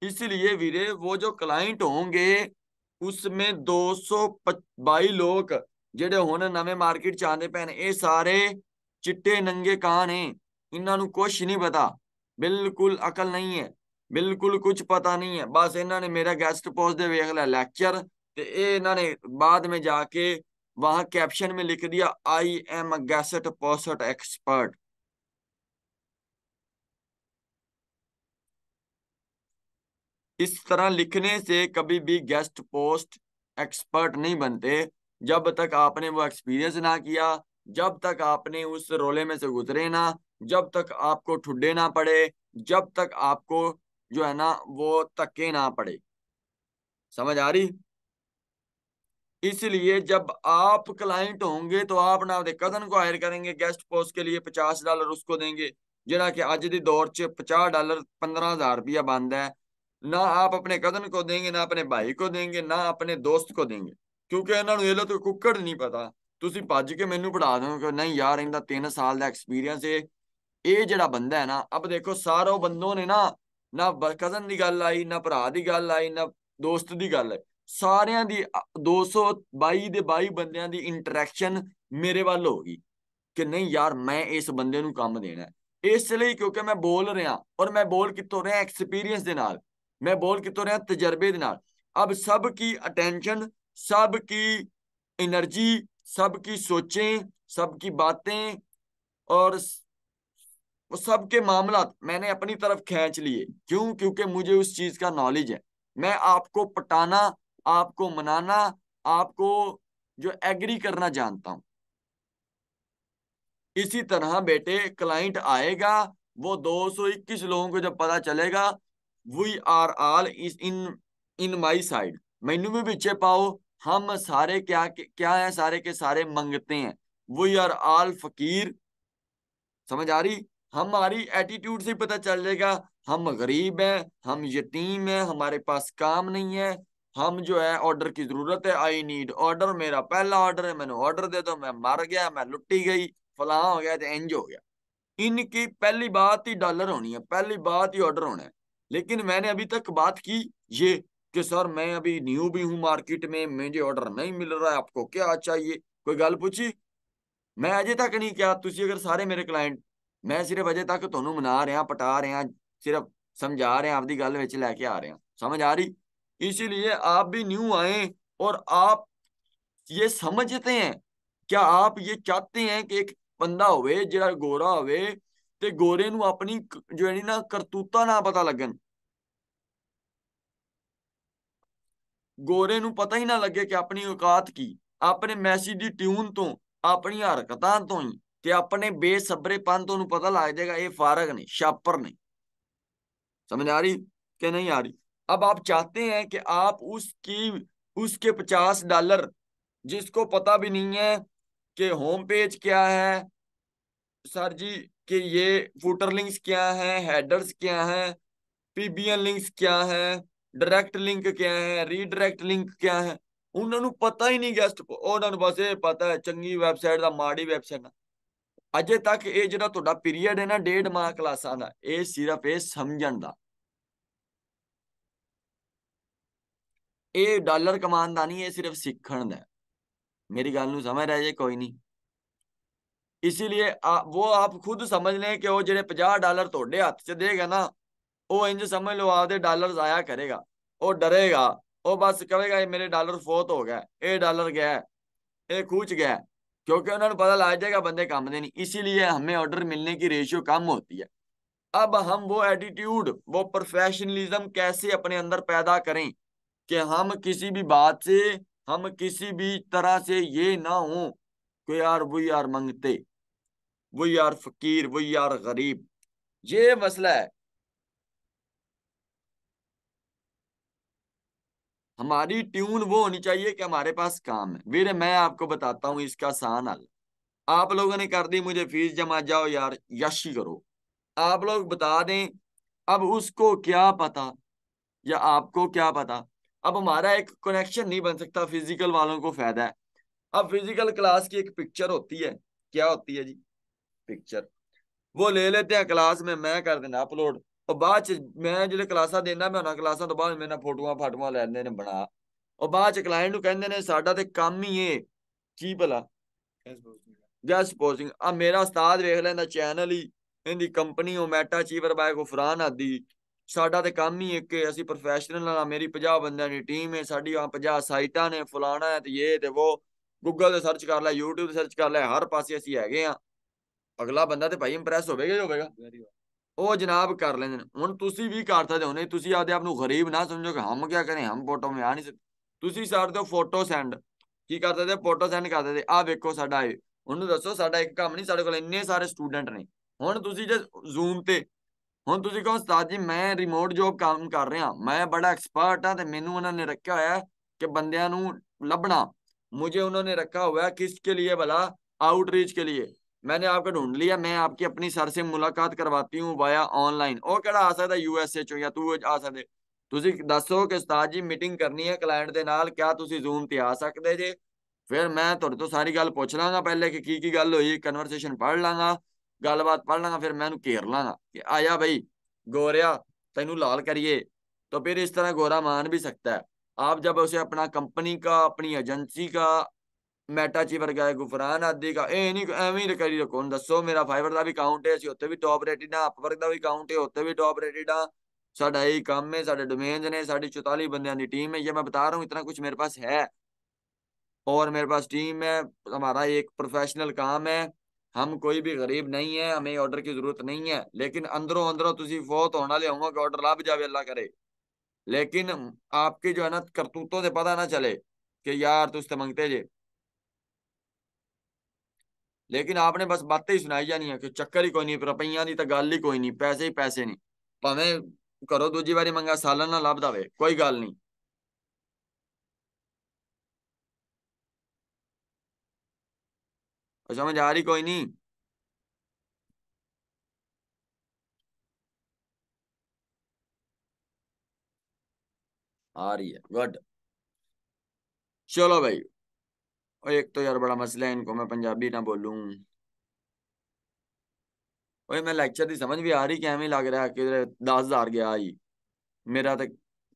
इसलिए वीरे वो जो क्लाइंट होंगे, उसमें 222 लोग जेडे हुण नवे मार्केट च आंदे पे ने, ये सारे चिट्टे नंगे कां ने। इन्हों कुछ नहीं पता, बिल्कुल अकल नहीं है, बिल्कुल कुछ पता नहीं है। बस इन्होंने मेरा गेस्ट पोस्ट दे वेख लिया लैक्चर, ते इन्होंने बाद में जाके वहां कैप्शन में लिख दिया I am a guest post expert. इस तरह लिखने से कभी भी गेस्ट पोस्ट एक्सपर्ट नहीं बनते, जब तक आपने वो एक्सपीरियंस ना किया, जब तक आपने उस रोले में से गुजरे ना, जब तक आपको ठुड्डे ना पड़े, जब तक आपको जो है ना वो धक्के ना पड़े। समझ आ रही? इसलिए जब आप क्लाइंट होंगे तो आप ना आपके कजन को हायर करेंगे गेस्ट पोस्ट के लिए, $50 उसको देंगे, ਜਿਹੜਾ कि अज के दौर च $50 15,000 बंद है। ना आप अपने कजन को देंगे, ना अपने भाई को देंगे, ना अपने दोस्त को देंगे, क्योंकि इन्होंने ये लो तो कुक्कड़ नहीं पता। ਤੁਸੀਂ ਭੱਜ ਕੇ ਮੈਨੂੰ ਪੜਾ ਦੋ ਕਿ ਨਹੀਂ ਯਾਰ ਇਹਦਾ 3 ਸਾਲ ਦਾ ਐਕਸਪੀਰੀਅੰਸ ਹੈ। ਇਹ ਜਿਹੜਾ ਬੰਦਾ ਹੈ ਨਾ, ਅਬ ਦੇਖੋ ਸਾਰੋ ਬੰਦੋਂ ਨੇ ਨਾ ਕਜ਼ਨ ਦੀ ਗੱਲ ਆਈ, ਨਾ ਭਰਾ ਦੀ ਗੱਲ ਆਈ, ਨਾ ਦੋਸਤ ਦੀ ਗੱਲ ਆਈ, ਸਾਰਿਆਂ ਦੀ 222 ਦੇ 22 ਬੰਦਿਆਂ ਦੀ ਇੰਟਰੈਕਸ਼ਨ ਮੇਰੇ ਵੱਲ ਹੋ ਗਈ ਕਿ ਨਹੀਂ ਯਾਰ ਮੈਂ ਇਸ ਬੰਦੇ ਨੂੰ ਕੰਮ ਦੇਣਾ ਹੈ। ਇਸ ਲਈ ਕਿਉਂਕਿ ਮੈਂ ਬੋਲ ਰਿਹਾ, ਔਰ ਮੈਂ ਬੋਲ ਕਿੱਥੋਂ ਰਿਹਾ ਐਕਸਪੀਰੀਅੰਸ ਦੇ ਨਾਲ, मैं बोल कितों रहा तजर्बे के नाल। अब सबकी अटेंशन, सबकी एनर्जी, सबकी सोचें, सबकी बातें और वो सबके मामला मैंने अपनी तरफ खींच लिए। क्यों? क्योंकि मुझे उस चीज का नॉलेज है। मैं आपको पटाना, आपको मनाना, आपको जो एग्री करना जानता हूं। इसी तरह बेटे क्लाइंट आएगा, वो 221 लोगों को जब पता चलेगा we are all is in my side, मैनू भी पीछे पाओ, हम सारे क्या क्या है, सारे के सारे मंगते हैं, वी आर ऑल फकीर। समझ आ रही? हमारी एटीट्यूड से पता चल जाएगा हम गरीब हैं, हम यतीम हैं, हमारे पास काम नहीं है, हम जो है ऑर्डर की जरूरत है, आई नीड ऑर्डर, मेरा पहला ऑर्डर है, मैंने ऑर्डर दे दो, मैं मर गया, मैं लुट्टी गई, फलां हो गया, तो इंज हो गया। इनकी पहली बात ही डॉलर होनी है, पहली बात ही ऑर्डर होना है। लेकिन मैंने अभी तक बात की ये कि सर मैं अभी न्यू भी हूं मार्केट में, मुझे ऑर्डर नहीं मिल रहा है, आपको क्या चाहिए, कोई गल पूछी? मैं अजे तक नहीं किया। तुसी अगर सारे मेरे क्लाइंट, मैं सिर्फ अजे तक ਤੁਹਾਨੂੰ मना रहा, पटा रहा, सिर्फ समझा रहे हैं, आपकी गल विच लैके आ रहे हैं। समझ आ रही? इसीलिए आप भी न्यू आए और आप ये समझते हैं, क्या आप ये चाहते हैं कि एक बंदा होवे ਜਿਹੜਾ गोरा होवे ते गोरे ਨੂੰ अपनी ਜਿਹੜੀ ना करतूता ना पता लगन, गोरे ਨੂੰ पता ही ना लगे कि अपनी औकात की, अपने मैसेज ਦੀ ट्यून ਤੋਂ, ਆਪਣੀਆਂ ਹਰਕਤਾਂ ਤੋਂ ਹੀ ਤੇ ਆਪਣੇ ਬੇਸਬਰੇਪਨ ਤੋਂ ਨੂੰ पता लग जाएगा ये फारग नहीं, शापर नहीं। समझ आ रही कि नहीं आ रही? अब आप चाहते हैं कि आप उसके $50, जिसको पता भी नहीं है कि होम पेज क्या है सर जी, कि ये फुटर लिंक्स क्या है, हेडर्स क्या है, पीबीएन लिंक्स क्या है, डायरेक्ट लिंक क्या है, रीडायरेक्ट लिंक क्या है, उन्होंने पता ही नहीं। गेस्ट उन्होंने बस ये पता है चंगी वैबसाइट का माड़ी वैबसाइट का। अजे तक ये जो ਤੁਹਾਡਾ पीरियड है ना 1.5 माह क्लासा का, ये सिर्फ ये समझण दा, ये डॉलर कमान दा नहीं, ये सिर्फ सीखण दा। मेरी गल नूं समझ रहे जे कोई नहीं? इसीलिए वो आप खुद समझ लें कि वो जो $50 ਤੁਹਾਡੇ हथ च देगा ना, वो इंज समझ लो आपदे डॉलर आया करेगा, वो डरेगा, वो बस कहेगा ये मेरे डॉलर फोत हो गया, ये डॉलर गया, ये खूच गया, क्योंकि उन्होंने पता लग जाएगा बंदे काम दे नहीं। इसीलिए हमें ऑर्डर मिलने की रेशियो कम होती है। अब हम वो एटीट्यूड, वो प्रोफेशनलिज्म कैसे अपने अंदर पैदा करें कि हम किसी भी बात से, हम किसी भी तरह से ये ना हो कि यार वो यार मंगते, वो यार फकीर, वो यार गरीब। ये मसला है। हमारी ट्यून वो होनी चाहिए कि हमारे पास काम है। वीरे मैं आपको बताता हूं इसका आसान हल। आप लोगों ने कर दी मुझे फीस जमा, जाओ यार यशी करो, आप लोग बता दें। अब उसको क्या पता या आपको क्या पता? अब हमारा एक कनेक्शन नहीं बन सकता, फिजिकल वालों को फायदा है। अब फिजिकल क्लास की एक पिक्चर होती है, क्या होती है जी? पिक्चर वो ले लेते हैं क्लास में, मैं कर देना अपलोड, और बाद च मैं जो क्लासा देना, मैं उन्होंने क्लासा तो बाद मेरे फोटोआं फाटुआं लैंदे ने बना, और बाद च क्लाइंट नूं कहंदे ने साडा ते काम ही है की भला फेसबुक जस्ट पोस्टिंग। अब मेरा उस्ताद वेख लेंदा चैनल ही इनकी कंपनी हो मैटा चीवर बाय गुफरान आदि। साडा ते काम ही एक है, ਅਸੀਂ प्रोफेशनल हाँ। मेरी 50 बंदियां दी टीम है, साडी वहां 50 साइटां ने, फलाना है ते ये ते वो। गूगल ਤੇ सर्च कर ले, यूट्यूब ਤੇ सर्च कर ले, हर पासे ਅਸੀਂ ਹੈਗੇ ਆ। ਅਗਲਾ ਬੰਦਾ ਤੇ ਭਾਈ ਇੰਪ੍ਰੈਸ ਹੋਵੇਗਾ ਹੀ ਹੋਵੇਗਾ। ਉਹ ਜਨਾਬ ਕਰ ਲੈਂਦੇ ਨੇ। ਹੁਣ ਤੁਸੀਂ ਵੀ ਕਰ ਸਕਦੇ ਹੋ, ਨਹੀਂ ਤੁਸੀਂ ਆਪਦੇ ਆਪ ਨੂੰ ਗਰੀਬ ਨਾ ਸਮਝੋ ਕਿ ਹਮ ਕੀ ਕरें, ਹਮ ਫੋਟੋ में आ नहीं सकते। ਤੁਸੀਂ ਕਰਦੇ ਹੋ ਫੋਟੋ ਸੈਂਡ, ਕੀ ਕਰਦੇ ਤੇ ਫੋਟੋ ਸੈਂਡ ਕਰਦੇ ਤੇ ਆ ਵੇਖੋ ਸਾਡਾ ਇਹ। ਉਹਨੂੰ ਦੱਸੋ ਸਾਡਾ ਇੱਕ ਕੰਮ ਨਹੀਂ, ਸਾਡੇ ਕੋਲ ਇੰਨੇ ਸਾਰੇ ਸਟੂਡੈਂਟ ਨੇ। ਹੁਣ ਤੁਸੀਂ ਜੇ ਜ਼ੂਮ ਤੇ, ਹੁਣ ਤੁਸੀਂ ਕਹੋ ਉਸਤਾਦ ਜੀ ਮੈਂ ਰਿਮੋਟ ਜੋਬ ਕੰਮ ਕਰ ਰਿਹਾ, ਮੈਂ ਬੜਾ ਐਕਸਪਰਟ ਹਾਂ ਤੇ ਮੈਨੂੰ ਉਹਨਾਂ ਨੇ ਰੱਖਿਆ ਹੋਇਆ ਕਿ ਬੰਦਿਆਂ ਨੂੰ ਲੱਭਣਾ। मुझे उन्होंने रखा हुआ है किसके लिए भला, आउटरीच के लिए। मैंने आपको ढूंढ लिया, मैं आपकी अपनी सर से मुलाकात करवाती हूँ वाया ऑनलाइन। ਉਹ ਕਿਹੜਾ ਆ ਸਕਦਾ ਯੂਐਸਏ ਚੋਂ, ਜਾਂ ਤੂੰ ਆ ਸਕਦੇ। ਤੁਸੀਂ ਦੱਸੋ ਕਿ ਉਸਤਾਦ ਜੀ ਮੀਟਿੰਗ ਕਰਨੀ ਹੈ ਕਲਾਇੰਟ ਦੇ ਨਾਲ, ਕਿਆ ਤੁਸੀਂ ਜ਼ੂਮ ਤੇ ਆ ਸਕਦੇ ਜੇ। ਫਿਰ ਮੈਂ ਤੁਹਾਡੇ ਤੋਂ ਸਾਰੀ ਗੱਲ ਪੁੱਛ ਲਾਂਗਾ ਪਹਿਲੇ ਕਿ ਕੀ ਗੱਲ ਹੋਈ, ਕਨਵਰਸੇਸ਼ਨ ਪੜ੍ਹ ਲਾਂਗਾ, ਗੱਲਬਾਤ ਪੜ੍ਹ ਲਾਂਗਾ, ਫਿਰ ਮੈਂ ਉਹਨੂੰ ਘੇਰ ਲਾਂਗਾ कि आया भाई गोरिया तेनू लाल करिए। तो फिर इस तरह गोरा मान भी सकता है। आप जब उसे अपना कंपनी का, अपनी एजेंसी का, ਮੈਟਾ ਚ ਵਰਗਾ ਹੈ, ਗੁਫਰਾਨ ਆਦਿ का ਇਹ ਨਹੀਂ ਐਵੇਂ ਹੀ ਕਰੀ ਰੱਖੋ। ਹੁਣ ਦੱਸੋ ਮੇਰਾ ਫਾਈਵਰ ਦਾ ਵੀ ਅਕਾਊਂਟ ਹੈ, ਅਸੀਂ ਉੱਤੇ ਵੀ ਟੌਪ ਰੇਟਡ ਆ, ਅਪਵਰਕ ਦਾ ਵੀ ਅਕਾਊਂਟ ਹੈ, ਉੱਤੇ ਵੀ टॉप रेटेड ਆ। ਸਾਡਾ यही ਕੰਮ है, साढ़े डोमेन्स ने, साड़ी 44 बंदियों की टीम है। ये मैं बता रहा हूँ, इतना कुछ मेरे पास है। और मेरे पास टीम है, हमारा एक प्रोफेशनल काम है। हम कोई भी गरीब नहीं है, हमें ऑर्डर की जरूरत नहीं है। लेकिन अंदरों अंदरों तुसी फौत होने वाले होंगे कि ऑर्डर लभ जावे, अल्लाह करे। लेकिन आपकी जो है ना करतूतों से पता ना चले कि यार तुझ ते मंगते जे। लेकिन आपने बस बातें ही सुनाई जानी है कि चक्कर ही कोई नहीं, रुपइया की तो गल ही कोई नहीं, पैसे ही पैसे नहीं। भावें करो दूजी बारी मंगा सालन ना लभदा वे, कोई गल नहीं। समझ आ रही कोई नहीं। आ रही है, गुड। चलो भाई। और एक तो यार बड़ा मसला है, इनको मैं पंजाबी ना बोलूं। ओए मैं लेक्चर की समझ भी आ रही कि एवं लग रहा है कि 10,000 गया ही, मेरा तो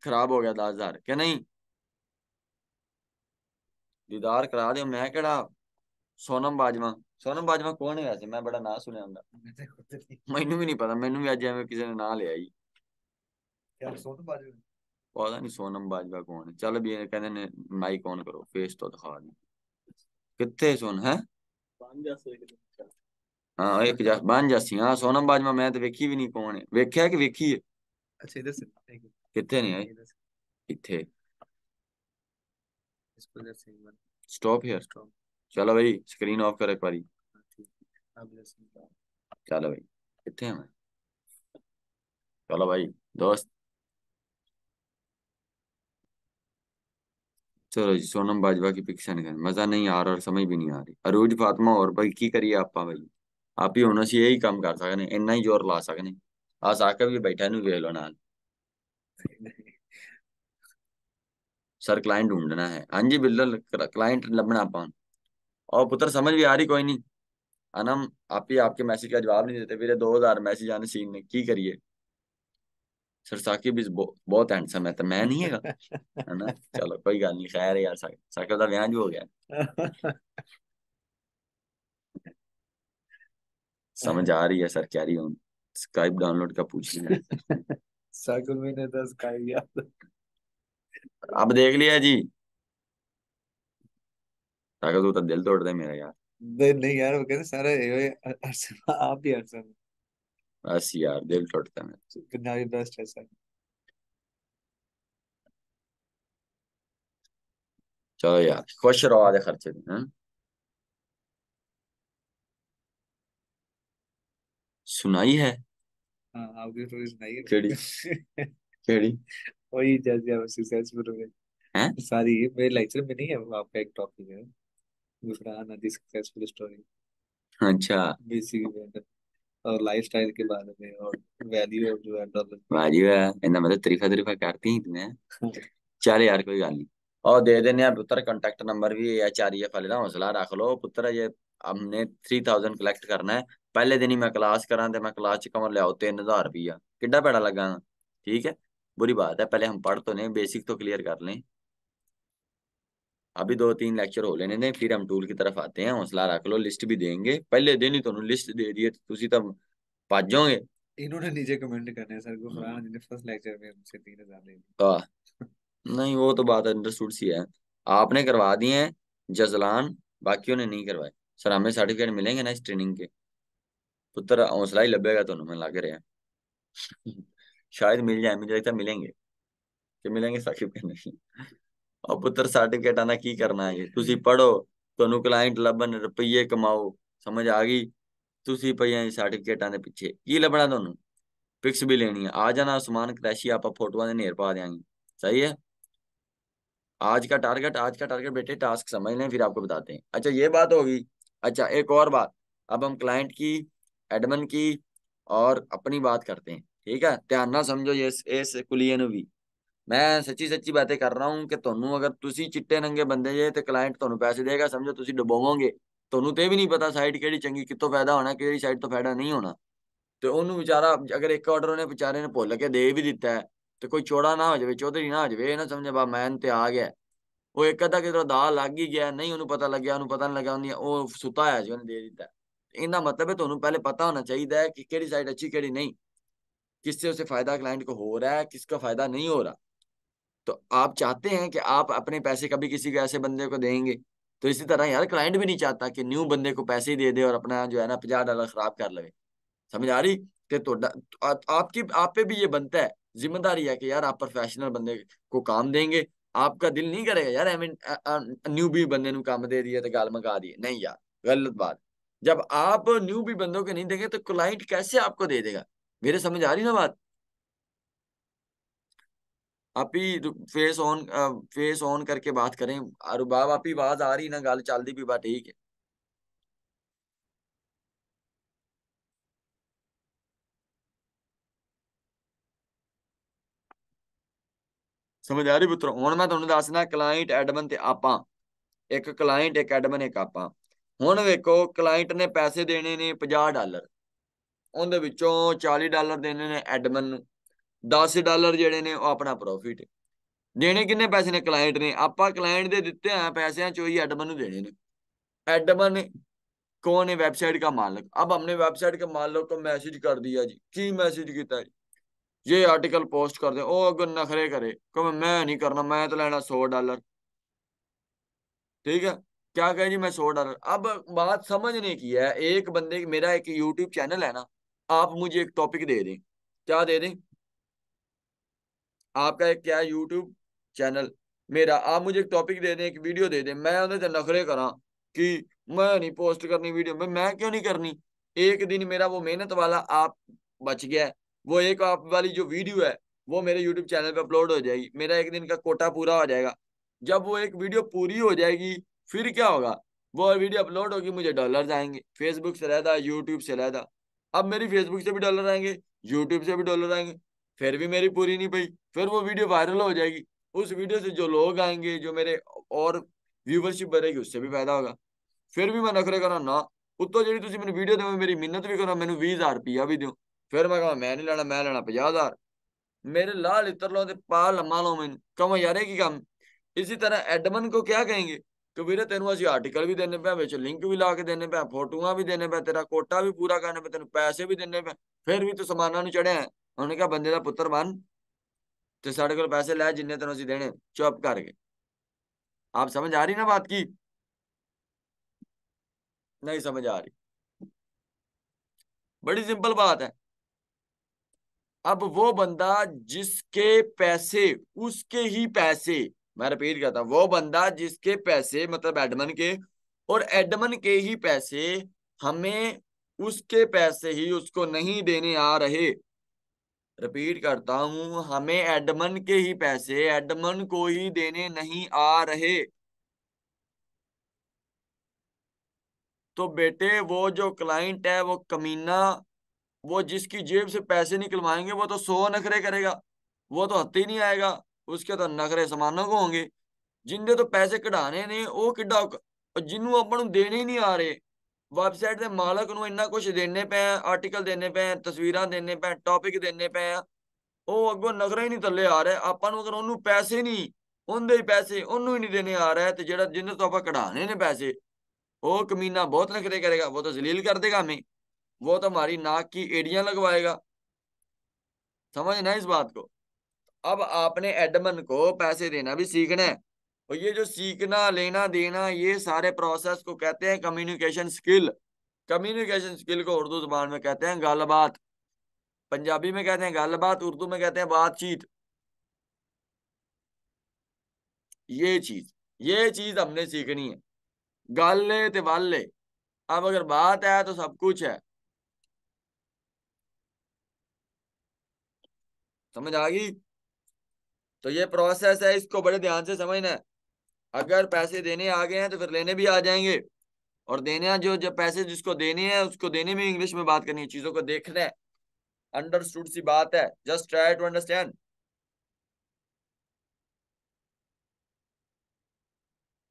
खराब हो गया 10,000 क्या नहीं। दीदार करा दो। मैं केड़ा सोनम बाजवा, सोनम बाजवा कौन है वैसे, मैं बड़ा ना सुनिया हुंदा। मैनू भी नहीं पता, मैनू भी अज एवं किसी ने ना लिया ही। क्या सोनू बाजू? पता नहीं सोनम बाजवा कौन है। चल भी कहते ने माइक ऑन करो, फेस तो दिखा दी। कितने सुन है। हाँ एक जा बन जासी। हाँ सोनम बाजवा मैं तो वेखी भी नहीं, कौन है, वेख्या कि वेखी है। अच्छा इधर से कितने नहीं आई। इधर से कितने। इसको इधर से एक बार स्टॉप हियर। स्टॉप। चलो भाई स्क्रीन ऑफ कर एक बारी। हाँ, ठीक है। अब इधर से चलो भाई कितने हैं मैं। चलो भाई दोस्त। चलो जी सोनम बाजवा की पिक्चर है, मजा नहीं आ रहा और समझ भी नहीं आ रही। अरूज फातिमा और भाई की करिए आपा भाई। आप ही होना सी यही काम कर सकने, इन्ना ही जोर ला सकने। आ साकब भी बैठा नु वेख लो नाल। सर क्लाइंट ढूंढना है, हाँ जी बिल्कुल क्लाइंट लभना आपा। और पुत्र समझ भी आ रही कोई नहीं। अनम आप ही आपके मैसेज का जवाब नहीं देते, फिर 2,000 मैसेज आने सीन ने की करिए। सर साकिब इज बहुत हैंडसम है, तो मैं नहीं है ना। चलो कोई गल नहीं, खैर है यार, साकिब का ब्याह जो हो गया। समझ आ रही है सर, कह रही हूँ स्काइप डाउनलोड का पूछ लिया। साकुल मैंने 10 खा लिया। अब देख लिया जी। ताकि तू तो दिल तोड़ दे मेरा यार। नहीं नहीं यार, वो कहते सारे ये अरसम, आप ही अरसम। बस यार दिल तोड़ता है। पंजाबी बेस्ट है सर। चलो यार खुश रहो आधे खर्चे में, हाँ? सुनाई है। हाँ आपकी स्टोरी केड़ी सुनाइए। केड़ी वही जैसे आप सक्सेसफुल हुए है। सारी, ये मेरे लेक्चर में नहीं है, वो आपका एक टॉपिक है दूसरा नदी सक्सेसफुल स्टोरी, अच्छा। बेसिक और लाइफस्टाइल के बारे में और वैल्यू ऑफ जो है डॉलर की। वाजी है इन्ना मतलब तरीफा तरीफा करती ही तुम्हें। चल यार कोई गल नहीं। और दे देने हैं पुत्र कांटेक्ट नंबर भी, या चाहिए फले ना हौसला रख लो पुत्र। ये हमने 3,000 कलेक्ट करना है। पहले दिन ही मैं क्लास करा तो मैं क्लास च कमर लियाओ 3,000 रुपया, किड्डा पैड़ा लगा। ठीक है बुरी बात है, पहले हम पढ़ तो लें, बेसिक तो क्लियर कर लें। अभी 2-3 लेक्चर हो लेने दें, फिर हम टूल की तरफ आते हैं। हौसला रख लो, लिस्ट भी देंगे। पहले दिन ही तो लिस्ट दे दिए तुसी तो भज जाओगे। इन्होंने नीचे कमेंट करने हैं, सर को फरहान जी ने फर्स्ट लेक्चर में हमसे 3,000 ले ली। हाँ, नहीं वो तो बात अंडरस्टूड सी है। आपने करवा दिए हैं जजलान, बाकियों ने नहीं करवाए। सर हमें सर्टिफिकेट मिलेंगे ना इस ट्रेनिंग के? पुत्र हौसला ही लभेगा तो मैं लग रहा है। शायद मिल जाए, मुझे लगता है मिलेंगे, कि मिलेंगे सर्टिफिकेट नहीं। और पुत्र सर्टिफिकेट आना की करना है, तुसी पढ़ो, ਤੁਹਾਨੂੰ क्लाइंट ਲੱਭਣ, ਰੁਪਈਏ ਕਮਾਓ, समझ आ गई? ਤੁਸੀਂ ਪਈਆਂ ਸਰਟੀਫਿਕੇਟਾਂ ਦੇ ਪਿੱਛੇ ਕੀ ਲੱਭਣਾ ਤੁਹਾਨੂੰ? पिक्स भी लेनी है, आ जाना उस्मान क्रैशी, आप फोटो ने नेर पा देंगे। सही है। आज का टारगेट बेटे टास्क समझ लें, फिर आपको बताते हैं। अच्छा ये बात होगी। अच्छा एक और बात, अब हम क्लाइंट की, एडमिन की और अपनी बात करते हैं। ठीक है, ध्यान ना समझो ये इस कुलिये नु भी। मैं सच्ची सच्ची बातें कर रहा हूँ कि ਤੁਹਾਨੂੰ अगर ਤੁਸੀਂ चिट्टे नंगे बंदे जे ਤੇ क्लाइंट ਤੁਹਾਨੂੰ ਪੈਸੇ ਦੇਗਾ, ਸਮਝੋ ਤੁਸੀਂ ਡੁਬੋਵੋਗੇ। ਤੁਹਾਨੂੰ ਤੇ ਵੀ ਨਹੀਂ ਪਤਾ ਸਾਈਟ ਕਿਹੜੀ ਚੰਗੀ, ਕਿੱਥੋਂ ਫਾਇਦਾ ਹੋਣਾ, ਕਿਹੜੀ ਸਾਈਟ ਤੋਂ ਫਾਇਦਾ ਨਹੀਂ ਹੋਣਾ। ਤੇ ਉਹਨੂੰ ਵਿਚਾਰਾ, ਅਗਰ ਇੱਕ ਆਰਡਰ ਉਹਨੇ ਵਿਚਾਰੇ ਨੇ ਭੁੱਲ ਕੇ ਦੇ ਵੀ ਦਿੱਤਾ ਹੈ, ਤੇ ਕੋਈ ਚੋੜਾ ਨਾ ਹੋ ਜਾਵੇ, ਚੌਧਰੀ ਨਾ ਹੋ ਜਾਵੇ, ਇਹ ਨਾ ਸਮਝੇ ਬਾ ਮੈਨ ਤੇ ਆ ਗਿਆ। ਉਹ ਇੱਕ ਅੱਧਾ ਕਿਧਰੋਂ ਦਾ ਲੱਗ ਹੀ ਗਿਆ, ਨਹੀਂ ਉਹਨੂੰ ਪਤਾ ਲੱਗਿਆ, ਉਹਨੂੰ ਪਤਾ ਨਹੀਂ ਲੱਗਾ, ਉਹਨੇ ਉਹ ਸੁੱਤਾ ਹੋਇਆ ਸੀ, ਉਹਨੇ ਦੇ ਦਿੱਤਾ। ਇਹਦਾ मतलब है ਤੁਹਾਨੂੰ पहले पता होना चाहिए है कि केड़ी साइट अच्छी केड़ी नहीं, किससे उसे फायदा क्लाइंट को हो रहा है, किसका फायदा नहीं हो रहा। तो आप चाहते हैं कि आप अपने पैसे कभी किसी को ऐसे बंदे को देंगे, तो इसी तरह यार क्लाइंट भी नहीं चाहता कि न्यू बंदे को पैसे ही दे दे और अपना जो है ना $50 खराब कर ले। समझ आ रही? कि तो आपकी आप पे भी ये बनता है, जिम्मेदारी है कि यार आप प्रोफेशनल बंदे को काम देंगे। आपका दिल नहीं करेगा यार आई मीन न्यू भी बंदे को काम दे दिया तो गाल मका दिए, नहीं यार, गलत बात। जब आप न्यू भी बंदों को नहीं देंगे तो क्लाइंट कैसे आपको दे देगा? मेरे समझ आ रही ना बात? आप ही फेस ऑन करके बात करें। रुबाब आप ही आवाज आ रही ना, गल चलती भी बात ठीक है। समझ आ रही पुत्रो? हुण मैं तुहानू दसना क्लाइंट एडमिन ते आपां, एक क्लाइंट एक एडमिन एक आपां। हुण वेखो क्लाइंट ने पैसे देने ने $50, उहदे विचों $40 देने ने एडमिन नू, $10 ਜਿਹੜੇ ਨੇ ਉਹ ਆਪਣਾ ਪ੍ਰੋਫਿਟ। देने किन्ने पैसे ने? क्लाइंट ने। ਆਪਾਂ क्लाइंट ਦੇ ਦਿੱਤੇ ਆ पैसिਆਂ चो ही एडमिन ਨੂੰ देने ने। एडमिन कौन है? वेबसाइट का मालिक। अब हमने वेबसाइट के मालिक को मैसेज कर दिया जी, की मैसेज किया है, ये आर्टिकल पोस्ट कर दे। ओ अगर नखरे करे कहो मैं नहीं करना, मैं तो लेना $100। ठीक है, क्या कहे जी मैं $100। अब बात समझने की है, एक बंदे की, मेरा एक यूट्यूब चैनल है ना, आप मुझे एक टॉपिक दे दें, क्या दे दें? आपका एक क्या यूट्यूब चैनल, मेरा, आप मुझे एक टॉपिक दे दें, एक वीडियो दे दें, मैं उन्हें नखरे करा कि मैं नहीं पोस्ट करनी वीडियो में। मैं क्यों नहीं करनी? एक दिन मेरा वो मेहनत वाला आप बच गया है। वो एक आप वाली जो वीडियो है वो मेरे यूट्यूब चैनल पे अपलोड हो जाएगी, मेरा एक दिन का कोटा पूरा हो जाएगा। जब वो एक वीडियो पूरी हो जाएगी फिर क्या होगा? वो वीडियो अपलोड होगी, मुझे डॉलर आएंगे, फेसबुक से रहता, यूट्यूब से रहता। अब मेरी फेसबुक से भी डॉलर आएंगे, यूट्यूब से भी डॉलर आएंगे, फिर भी मेरी पूरी नहीं पई। फिर वो वीडियो वायरल हो जाएगी, उस वीडियो से जो लोग आएंगे, जो मेरे और व्यूवरशिप बढ़ेगी, उससे भी फायदा होगा। फिर भी मैं नखरे करा ना, उत्तों जी तुम मैंने वीडियो दो, मेरी मिन्नत भी करो, मैंने 20,000 रुपया भी दो। फिर मैं कहा मैं नहीं लेना, मैं लेना 50,000। मेरे लाल इतर लो ते पा लम्मा लो, मैंने कहो यार की काम। इसी तरह एडमन को क्या कहेंगे कि वीरे तेन असं आर्टिकल भी देने पे, बिच लिंक भी ला के देने पे, फोटोआं भी देने पे, तेरा कोटा भी पूरा करने पे, तेन पैसे भी देने पे, फिर भी तू समाना चढ़िया है। उन्होंने कहा बंदे का पुत्र बन तो साढ़े को पैसे लै जिन्ने तेन असं देने, चुप करके। आप समझ आ रही ना बात की? नहीं समझ आ रही? बड़ी सिंपल बात है। अब वो बंदा जिसके पैसे, उसके ही पैसे, मैं रिपीट करता हूं, वो बंदा जिसके पैसे मतलब एडमन के, और एडमन के ही पैसे हमें, उसके पैसे ही उसको नहीं देने आ रहे। रिपीट करता हूं, हमें एडमन के ही पैसे एडमन को ही देने नहीं आ रहे। तो बेटे वो जो क्लाइंट है वो कमीना, वो जिसकी जेब से पैसे निकलवाएंगे वो तो 100 नखरे करेगा, वो तो हत्थे ही नहीं आएगा। उसके तो नखरे समानों को होंगे। जिंदे तो पैसे कढ़ाने ने वो किड्डा, और जिन्हों अपन देने ही नहीं आ रहे, वैबसाइट के मालक ਨੂੰ ਇੰਨਾ ਕੁਝ देने पे, आर्टिकल देने पे, तस्वीरां देने पे, टॉपिक देने पे, ਉਹ ਅੱਗੋਂ ਨਖਰਾ ਹੀ ਨਹੀਂ ਥੱਲੇ ਆ ਰਿਹਾ। ਆਪਾਂ ਨੂੰ ਅਗਰ ਉਹਨੂੰ ਪੈਸੇ ਨਹੀਂ, ਉਹਦੇ ਹੀ ਪੈਸੇ ਉਹਨੂੰ ਹੀ ਨਹੀਂ ਦੇਣੇ ਆ ਰਿਹਾ, ਤੇ ਜਿਹੜਾ ਜਿੰਨੇ ਤੋਂ ਆਪਾਂ ਕਢਾਣੇ ਨੇ ਪੈਸੇ, ਉਹ ਕਮੀਨਾ बहुत नखरे करेगा, वो तो जलील कर देगा हमें। वो तो हमारी नाक की एड़ियां लगवाएगा। समझना इस बात को। अब आपने एडमन को पैसे देना भी सीखना है। और ये जो सीखना लेना देना ये सारे प्रोसेस को कहते हैं कम्युनिकेशन स्किल। कम्युनिकेशन स्किल को उर्दू जुबान में कहते हैं गालबात, पंजाबी में कहते हैं गालबात, उर्दू में कहते हैं बातचीत। ये चीज हमने सीखनी है। गाले ते वाले। अब अगर बात है तो सब कुछ है। समझ आ गई। तो ये प्रोसेस है, इसको बड़े ध्यान से समझना है। अगर पैसे देने आ गए हैं तो फिर लेने भी आ जाएंगे। और देने जो जो पैसे जिसको देने हैं उसको देने में इंग्लिश में बात करनी है, चीजों को देखना है। अंडरस्टूड सी बात है, just try to understand.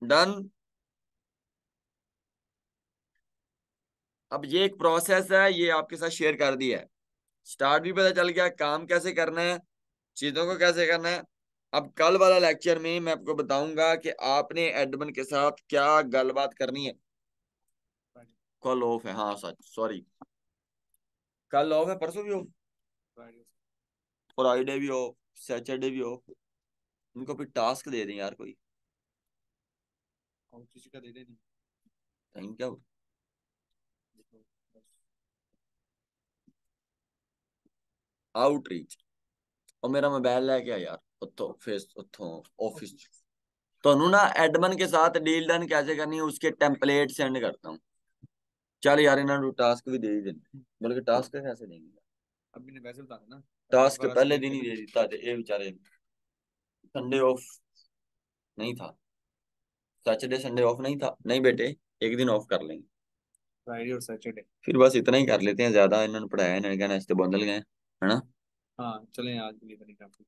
Done. अब ये एक प्रोसेस है, ये आपके साथ शेयर कर दिया है। स्टार्ट भी पता चल गया, काम कैसे करना है, चीजों को कैसे करना है। अब कल वाला लेक्चर में मैं आपको बताऊंगा कि आपने एडमिन के साथ क्या गलबात करनी है। कल ऑफ है, हाँ सच सॉरी। कल ऑफ है, परसों भी ऑफ, फ्राइडे फ्राइडे भी ऑफ, सैटरडे भी ऑफ। उनको फिर टास्क दे दें यार कोई। और किसी का दे देनी। Thank you. देखो, बस। आउटरीच। और मेरा मोबाइल लेके आ यार, उतो फेस उतो ऑफिस। तो ना एडमन के साथ डील डन कैसे करनी है उसके टेम्पलेट सेंड करता हूँ। चल यार, इन्होंने टास्क भी दे ही देना, बल्कि टास्क कैसे देंगे। अभी ने वैसे बता देना। पहले टास्क बार पहले स्क्रीन दिन पे। ही दे देता थे ये बेचारे। संडे ऑफ नहीं था, सैटरडे संडे ऑफ नहीं था, नहीं बेटे, एक दिन ऑफ कर लेंगे। फ्राइडे और सैटरडे। फिर बस इतना ही कर लेते हैं, ज्यादा इन्होंने पढ़ाया, इन्होंने कहना इससे बंदल गए है ना। हाँ चलें, आज के लिए करें काफी।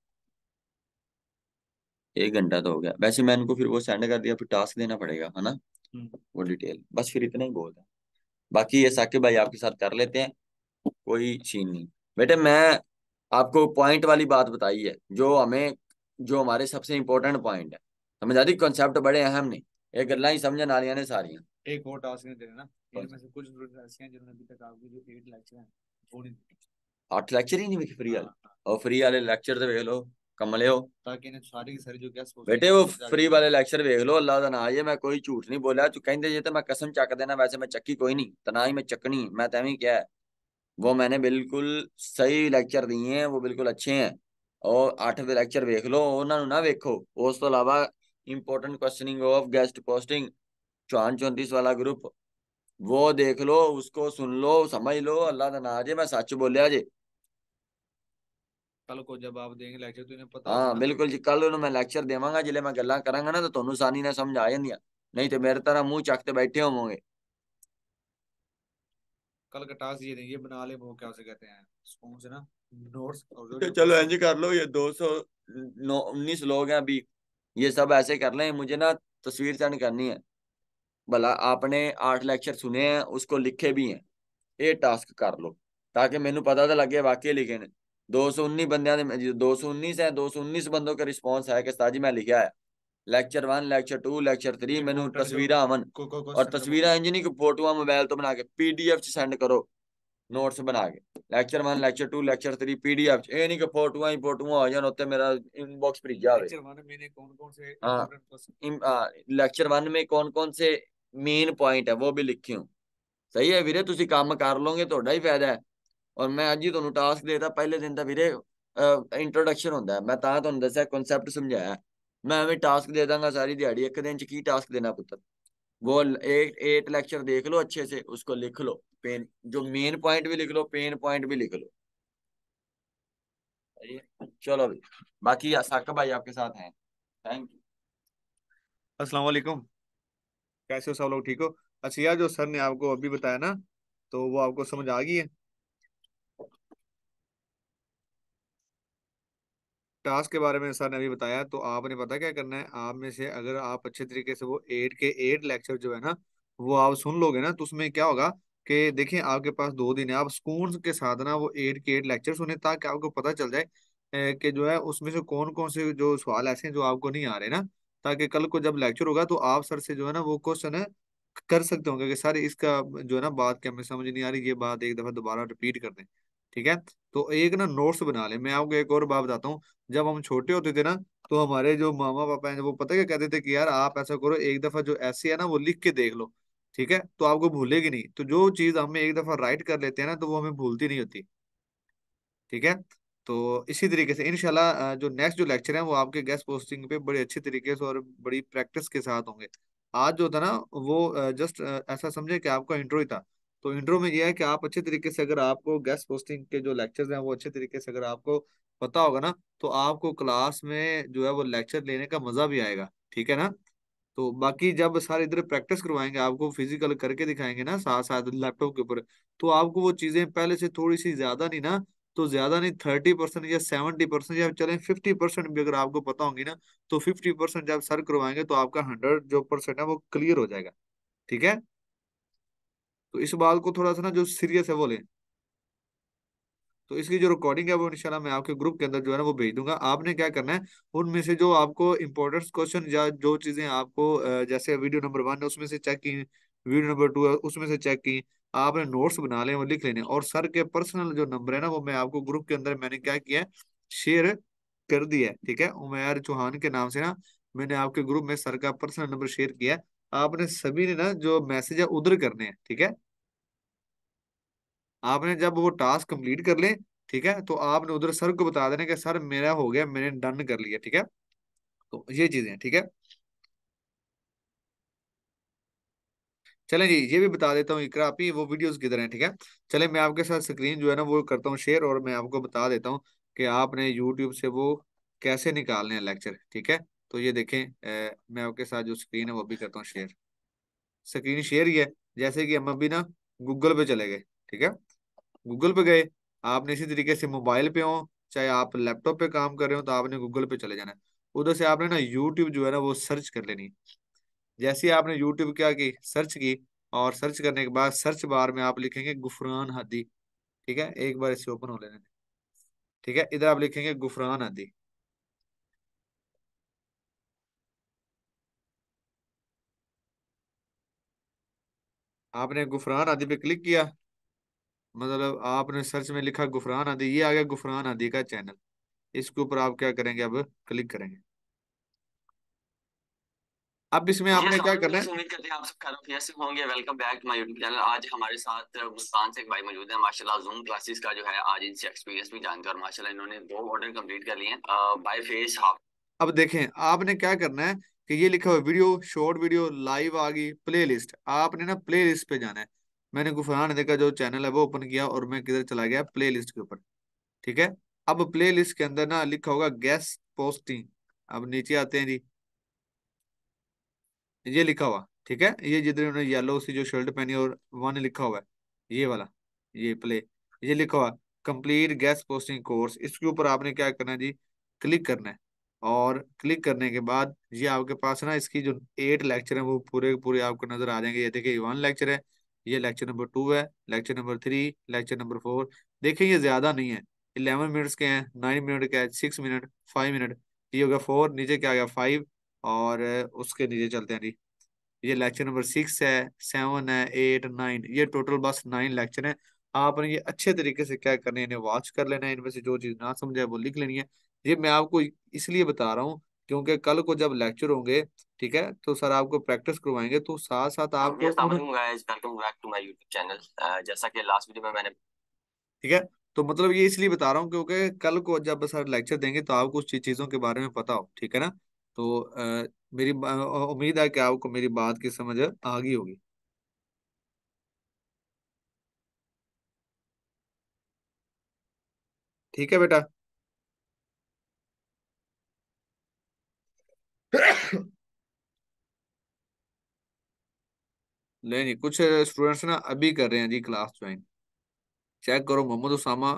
1 घंटा तो हो गया वैसे, मैं इनको फिर वो सेंड कर दिया, फिर टास्क देना पड़ेगा है ना, हम्म। वो डिटेल बस, फिर इतना ही बहुत है। बाकी ये साकिब भाई आपके साथ कर लेते हैं, कोई सीन नहीं। बेटे मैं आपको पॉइंट वाली बात बताई है, जो हमें, जो हमारे सबसे इंपॉर्टेंट पॉइंट है। समझ आ रही, कॉन्सेप्ट बड़े अहम नहीं, ये गल्ला ही समझन वालियां ने सारियां। एक और टास्क नहीं दे देना। कौन इनमें सा? से कुछ ऐसे हैं जिन्होंने अभी तक आपके जो 8 लेक्चर हैं वो नहीं दिए। 8 लेक्चर ही नहीं मिले फ्री वाले। हाँ हाँ। और फ्री वाले लेक्चर तो देख लो, कमले हो। ताकि इन्हें सारी की सारी जो गेस्ट क्वेश्चन बेटे है वो वो समझ आ फ्री जाए। वाले लेक्चर देख लो, अल्लाह दा ना, ये मैं कोई झूठ नहीं बोला, तू कहते ये तो मैं कसम चक देना, वैसे मैं चक्की कोई नहीं, तना ही मैं चकनी मैं तैवी क्या है। वो मैंने बिल्कुल सही लेक्चर दिए हैं, वो बिल्कुल अच्छे हैं। और 8वें लेक्चर देख लो, उन्होंने ना देखो। उस तो अलावा important questioning of guest posting, Chauhan 34 वाला ग्रुप, वो देख लो, उसको सुन लो, समझ लो, अल्लाह दा ना जे मैं सच बोलिया जे। कल को जब आप देंगे लेक्चर तो इन्हें पता होगा हाँ ना। बिल्कुल जी, कल मैं लेक्चर देवांगा, जिले मैं गल्लां करांगा ना तो ਤੁਹਾਨੂੰ आसानी ਨਾਲ समझ आ ਜਾਂਦੀਆਂ। नहीं तो मेरे तरह मुंह चक के बैठे होवोगे। कल का टास्क ये देंगे, बना ले वो क्या उसे कहते हैं, कौन से ना, नोट्स, और जो तो जो चलो क्वेश्चन। ऐसे कर लो, ये 219 लोग हैं अभी, ये सब ऐसे कर लें, मुझे ना तस्वीर सेंड करनी है। भला आपने 8 लेक्चर सुने हैं, उसको लिखे भी हैं, ये टास्क कर लो, ताकि मैनू पता तो लगे वाकई लिखे ने। 219 बंदियां दे 219 है, 219 बंदों का रिस्पॉन्स है कि साजी मैं लिखा है। लेक्चर 1 लेक्चर 2 लेक्चर 3 मैनू इंपॉर्टेंट जो तस्वीर आवन। को और क्वेश्चन है वो। तस्वीर इंज नहीं कि फोटो मोबाइल तो बना के पीडीएफ च सेंड करो, नोट्स बना के। लेक्चर 1 लेक्चर 2 लेक्चर 3 पीडीएफ ये नहीं कि फोटो ही फोटो आ जान उत्ते मेरा इनबॉक्स भरी जावे। लेक्चर 1 में कौन कौन से हाँ, इंपॉर्टेंट क्वेश्चन। लेक्चर 1 में कौन कौन से मेन पॉइंट है वो भी लिखे हूँ। सही है ਵੀਰੇ, ਤੁਸੀਂ ਕੰਮ ਕਰ ਲੋਗੇ ਤੁਹਾਡਾ ਹੀ ਫਾਇਦਾ ਹੈ। ਔਰ ਮੈਂ ਅੱਜ ਹੀ ਤੁਹਾਨੂੰ ਟਾਸਕ ਦੇਤਾ, ਪਹਿਲੇ ਦਿਨ ਤਾਂ ਵੀਰੇ ਇੰਟਰੋਡਕਸ਼ਨ ਹੁੰਦਾ ਹੈ, ਮੈਂ ਤਾਂ ਤੁਹਾਨੂੰ ਦੱਸਿਆ ਕਨਸੈप्ट ਸਮਝਾਇਆ। मैं ਐਵੇਂ टास्क दे दूंगा सारी दिहाड़ी, एक दिन च की टास्क देना पुत्र। वो 8 लेक्चर देख लो अच्छे से, उसको लिख लो, पेन जो मेन पॉइंट भी लिख लो, पेन पॉइंट भी लिख लो। सही है? चलो भाई, बाकी साकिब भाई आपके साथ हैं। Thank you. अस्सलाम वालेकुम। कैसे हो सब लोग, ठीक हो? अच्छा यार, जो सर ने आपको अभी बताया ना, तो वो आपको समझ आ गई है? टास्क के बारे में सर ने अभी बताया, तो आपने पता क्या करना है। आप में से अगर आप अच्छे तरीके से वो 8 के 8 लेक्चर जो है ना, वो आप सुन लोगे ना, तो उसमें क्या होगा कि देखिए, आपके पास 2 दिन है, आप सुकून के साथ ना वो 8 के 8 लेक्चर सुने, ताकि आपको पता चल जाए कि जो है उसमें से कौन कौन से जो सवाल ऐसे हैं जो आपको नहीं आ रहे ना, ताकि कल को जब लेक्चर होगा तो आप सर से जो है ना वो क्वेश्चन है कर सकते होंगे कि सर इसका जो है ना बात क्या हमें समझ नहीं आ रही, ये बात एक दफा दोबारा रिपीट कर दें। ठीक है, तो एक ना नोट्स बना ले। मैं आपको एक और बात बताता हूँ। जब हम छोटे होते थे ना, तो हमारे जो मामा पापा हैं वो पता क्या कहते थे कि यार आप ऐसा करो, एक दफा जो ऐसी है ना वो लिख के देख लो, ठीक है, तो आपको भूलेगी नहीं। तो जो चीज हमें एक दफा राइट कर लेते हैं ना, तो वो हमें भूलती नहीं होती। ठीक है, तो इसी तरीके से इंशाल्लाह जो नेक्स्ट जो लेक्चर है वो आपके गेस्ट पोस्टिंग पे बड़े अच्छे तरीके से और बड़ी प्रैक्टिस के साथ होंगे। आज जो था ना वो जस्ट ऐसा समझे कि आपका इंट्रो ही था। तो इंट्रो में ये है कि आप अच्छे तरीके से, अगर आपको गेस्ट पोस्टिंग के जो लेक्चर्स हैं वो अच्छे तरीके से अगर आपको पता होगा ना, तो आपको क्लास में जो है वो लेक्चर लेने का मजा भी आएगा। ठीक है ना। तो बाकी जब सारे इधर प्रैक्टिस करवाएंगे, आपको फिजिकल करके दिखाएंगे ना साथ साथ लैपटॉप के ऊपर, तो आपको वो चीजें पहले से थोड़ी सी ज्यादा नहीं ना, तो ज्यादा नहीं 30% या 70% या चले 50% भी अगर आपको पता होंगी ना, तो 50% जब सर करवाएंगे तो आपका 100 जो परसेंट है वो क्लियर हो जाएगा। ठीक है, तो इस बात को थोड़ा सा ना जो सीरियस है वो लें। तो इसकी जो रिकॉर्डिंग है वो इंशाल्लाह मैं आपके ग्रुप के अंदर जो है ना वो भेज दूंगा। आपने क्या करना है, उनमें से जो आपको इंपॉर्टेंट क्वेश्चन या जो चीजें आपको जैसे वीडियो नंबर 1 है उसमें से चेक की, वीडियो नंबर 2 है उसमें से चेक की, आपने नोट्स बना ले वो लिख लेने। और सर के पर्सनल जो नंबर है ना वो मैं आपको ग्रुप के अंदर मैंने क्या किया है, शेयर कर दिया है। ठीक है, उमैर चौहान के नाम से ना मैंने आपके ग्रुप में सर का पर्सनल नंबर शेयर किया है। आपने सभी ने ना जो मैसेज है उधर करने हैं। ठीक है, आपने जब वो टास्क कंप्लीट कर ले, ठीक है, तो आपने उधर सर को बता देना कि सर मेरा हो गया, मैंने डन कर लिया। ठीक है, तो ये चीजें हैं। ठीक है, चलें जी, ये भी बता देता हूँ इकरा आप ही वो वीडियोस किधर हैं। ठीक है, चले मैं आपके साथ स्क्रीन जो है ना वो करता हूँ शेयर, और मैं आपको बता देता हूँ कि आपने यूट्यूब से वो कैसे निकालने हैं लेक्चर। ठीक है, तो ये देखें, मैं आपके साथ जो स्क्रीन है वो भी करता हूँ शेयर। स्क्रीन शेयर ही है। जैसे कि हम अभी ना गूगल पे चले गए। ठीक है, गूगल पे गए, आपने इसी तरीके से मोबाइल पे हो चाहे आप लैपटॉप पे काम कर रहे हो, तो आपने गूगल पे चले जाना है। उधर से आपने ना यूट्यूब जो है ना वो सर्च कर लेनी है। जैसे ही आपने यूट्यूब क्या की, सर्च की, और सर्च करने के बाद सर्च बार में आप लिखेंगे गुफरान हादी। ठीक है, एक बार इसे ओपन हो लेने दें। ठीक है, इधर आप लिखेंगे गुफरान हादी। आपने गुफरान हादी पे क्लिक किया, मतलब आपने सर्च में लिखा गुफरान हादी, ये आ गया गुफरान हादी का चैनल। इसके ऊपर आप क्या करेंगे, अब क्लिक करेंगे। अब इसमें जी आपने अस्सलाम क्या वालेकुम करना है। दोस्तों, उम्मीद करते हैं आप सब खैरियत से होंगे। Welcome back to my YouTube channel. आज हमारे साथ मुस्कान से एक भाई मौजूद है। माशाल्लाह जूम क्लासेस का जो है आज इनसे एक्सपीरियंस भी जानते हैं, और माशाल्लाह इन्होंने 2 ऑर्डर कंप्लीट कर लिए हैं बाय फेस हाफ। अब देखें आपने क्या करना है कि ये लिखा हुआ वीडियो, शॉर्ट वीडियो लाइव आ गई प्ले लिस्ट, आपने ना प्ले लिस्ट पे जाना है। मैंने गुफरान अली का जो चैनल है वो ओपन किया और मैं किधर चला गया, प्ले लिस्ट के ऊपर। ठीक है, अब प्ले लिस्ट के अंदर ना लिखा होगा गेस्ट पोस्टिंग। अब नीचे आते हैं जी, ये लिखा हुआ, ठीक है, ये जिधर उन्होंने येलो सी जो शर्ट पहनी और वन लिखा हुआ है, ये वाला, ये प्ले, ये लिखा हुआ कंप्लीट गेस्ट पोस्टिंग कोर्स। इसके ऊपर आपने क्या करना है जी, क्लिक करना है। और क्लिक करने के बाद ये आपके पास ना इसकी जो 8 लेक्चर है वो पूरे पूरे आपको नजर आ जाएंगे। ये देखिए 1 लेक्चर है, ये लेक्चर नंबर 2 है, लेक्चर नंबर 3, लेक्चर नंबर 4। देखिए ये ज्यादा नहीं है, 11 मिनट्स के हैं, 9 मिनट के हैं, 6 मिनट, 5 मिनट, ये हो गया 4, नीचे क्या आ गया 5। और उसके नीचे चलते हैं जी, ये लेक्चर नंबर 6 है, 7 है, 8, 9, ये टोटल बस 9 लेक्चर है। आपने ये अच्छे तरीके से क्या करना है, इन्हें वॉच कर लेना है, इनमें से जो चीज ना समझे वो लिख लेनी है। ये मैं आपको इसलिए बता रहा हूँ क्योंकि कल को जब लेक्चर होंगे, ठीक है, तो सर आपको प्रैक्टिस करवाएंगे, तो साथ साथ आपको welcome back to my YouTube channel. जैसा कि लास्ट वीडियो में मैंने, ठीक है, तो मतलब ये इसलिए बता रहा हूँ क्योंकि कल को जब सर लेक्चर देंगे तो आपको कुछ चीजों के बारे में पता हो। ठीक है ना, तो मेरी उम्मीद है कि आपको मेरी बात की समझ आ गई होगी। ठीक है बेटा। नहीं नहीं, कुछ स्टूडेंट्स ना अभी कर रहे हैं जी क्लास ज्वाइन। चेक करो, मोहम्मद उसामा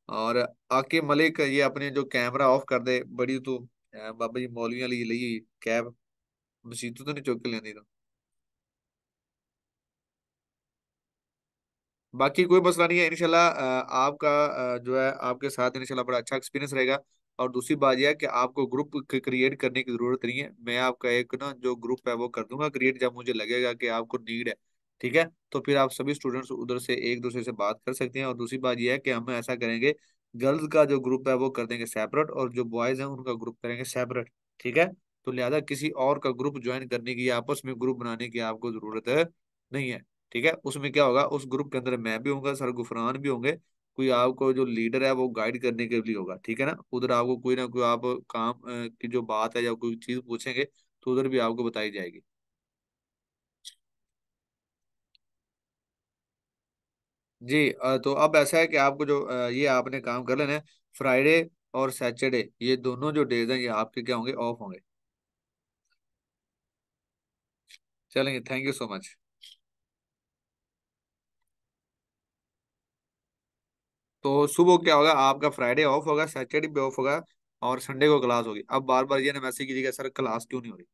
और आके मलिक, ये अपने जो कैमरा ऑफ कर दे बड़ी तो बाबा जी मौलवियां ली ली कैब मसीतों तो नहीं चुक के लेंदी तो। बाकी कोई मसला नहीं है इंशाल्लाह। आपका जो है आपके साथ इंशाल्लाह बड़ा अच्छा एक्सपीरियंस रहेगा। और दूसरी बात यह है कि आपको ग्रुप क्रिएट करने की जरूरत नहीं है, मैं आपका एक ना जो ग्रुप है वो कर दूंगा क्रिएट जब मुझे लगेगा कि आपको नीड है। ठीक है, तो फिर आप सभी स्टूडेंट्स उधर से एक दूसरे से बात कर सकते हैं। और दूसरी बात यह है कि हम ऐसा करेंगे, गर्ल्स का जो ग्रुप है वो कर देंगे सेपरेट, और जो बॉयज हैं उनका ग्रुप करेंगे सेपरेट। ठीक है, तो लिहाजा किसी और का ग्रुप ज्वाइन करने की, आपस में ग्रुप बनाने की आपको जरूरत है नहीं है। ठीक है, उसमें क्या होगा, उस ग्रुप के अंदर मैं भी होऊंगा, सर गुफरान भी होंगे, कोई आपको जो लीडर है वो गाइड करने के लिए होगा। ठीक है ना, उधर आपको कोई ना कोई आप काम की जो बात है या कोई चीज पूछेंगे तो उधर भी आपको बताई जाएगी। जी तो अब ऐसा है कि आपको जो ये आपने काम कर लेना है, फ्राइडे और सैटरडे ये दोनों जो डेज हैं ये आपके क्या होंगे, ऑफ होंगे। चलेंगे, थैंक यू सो मच। तो सुबह क्या होगा, आपका फ्राइडे ऑफ होगा, सैटरडे भी ऑफ होगा, और संडे को क्लास होगी। अब बार बार ये ना मैसेज कीजिएगा सर क्लास क्यों नहीं हो रही।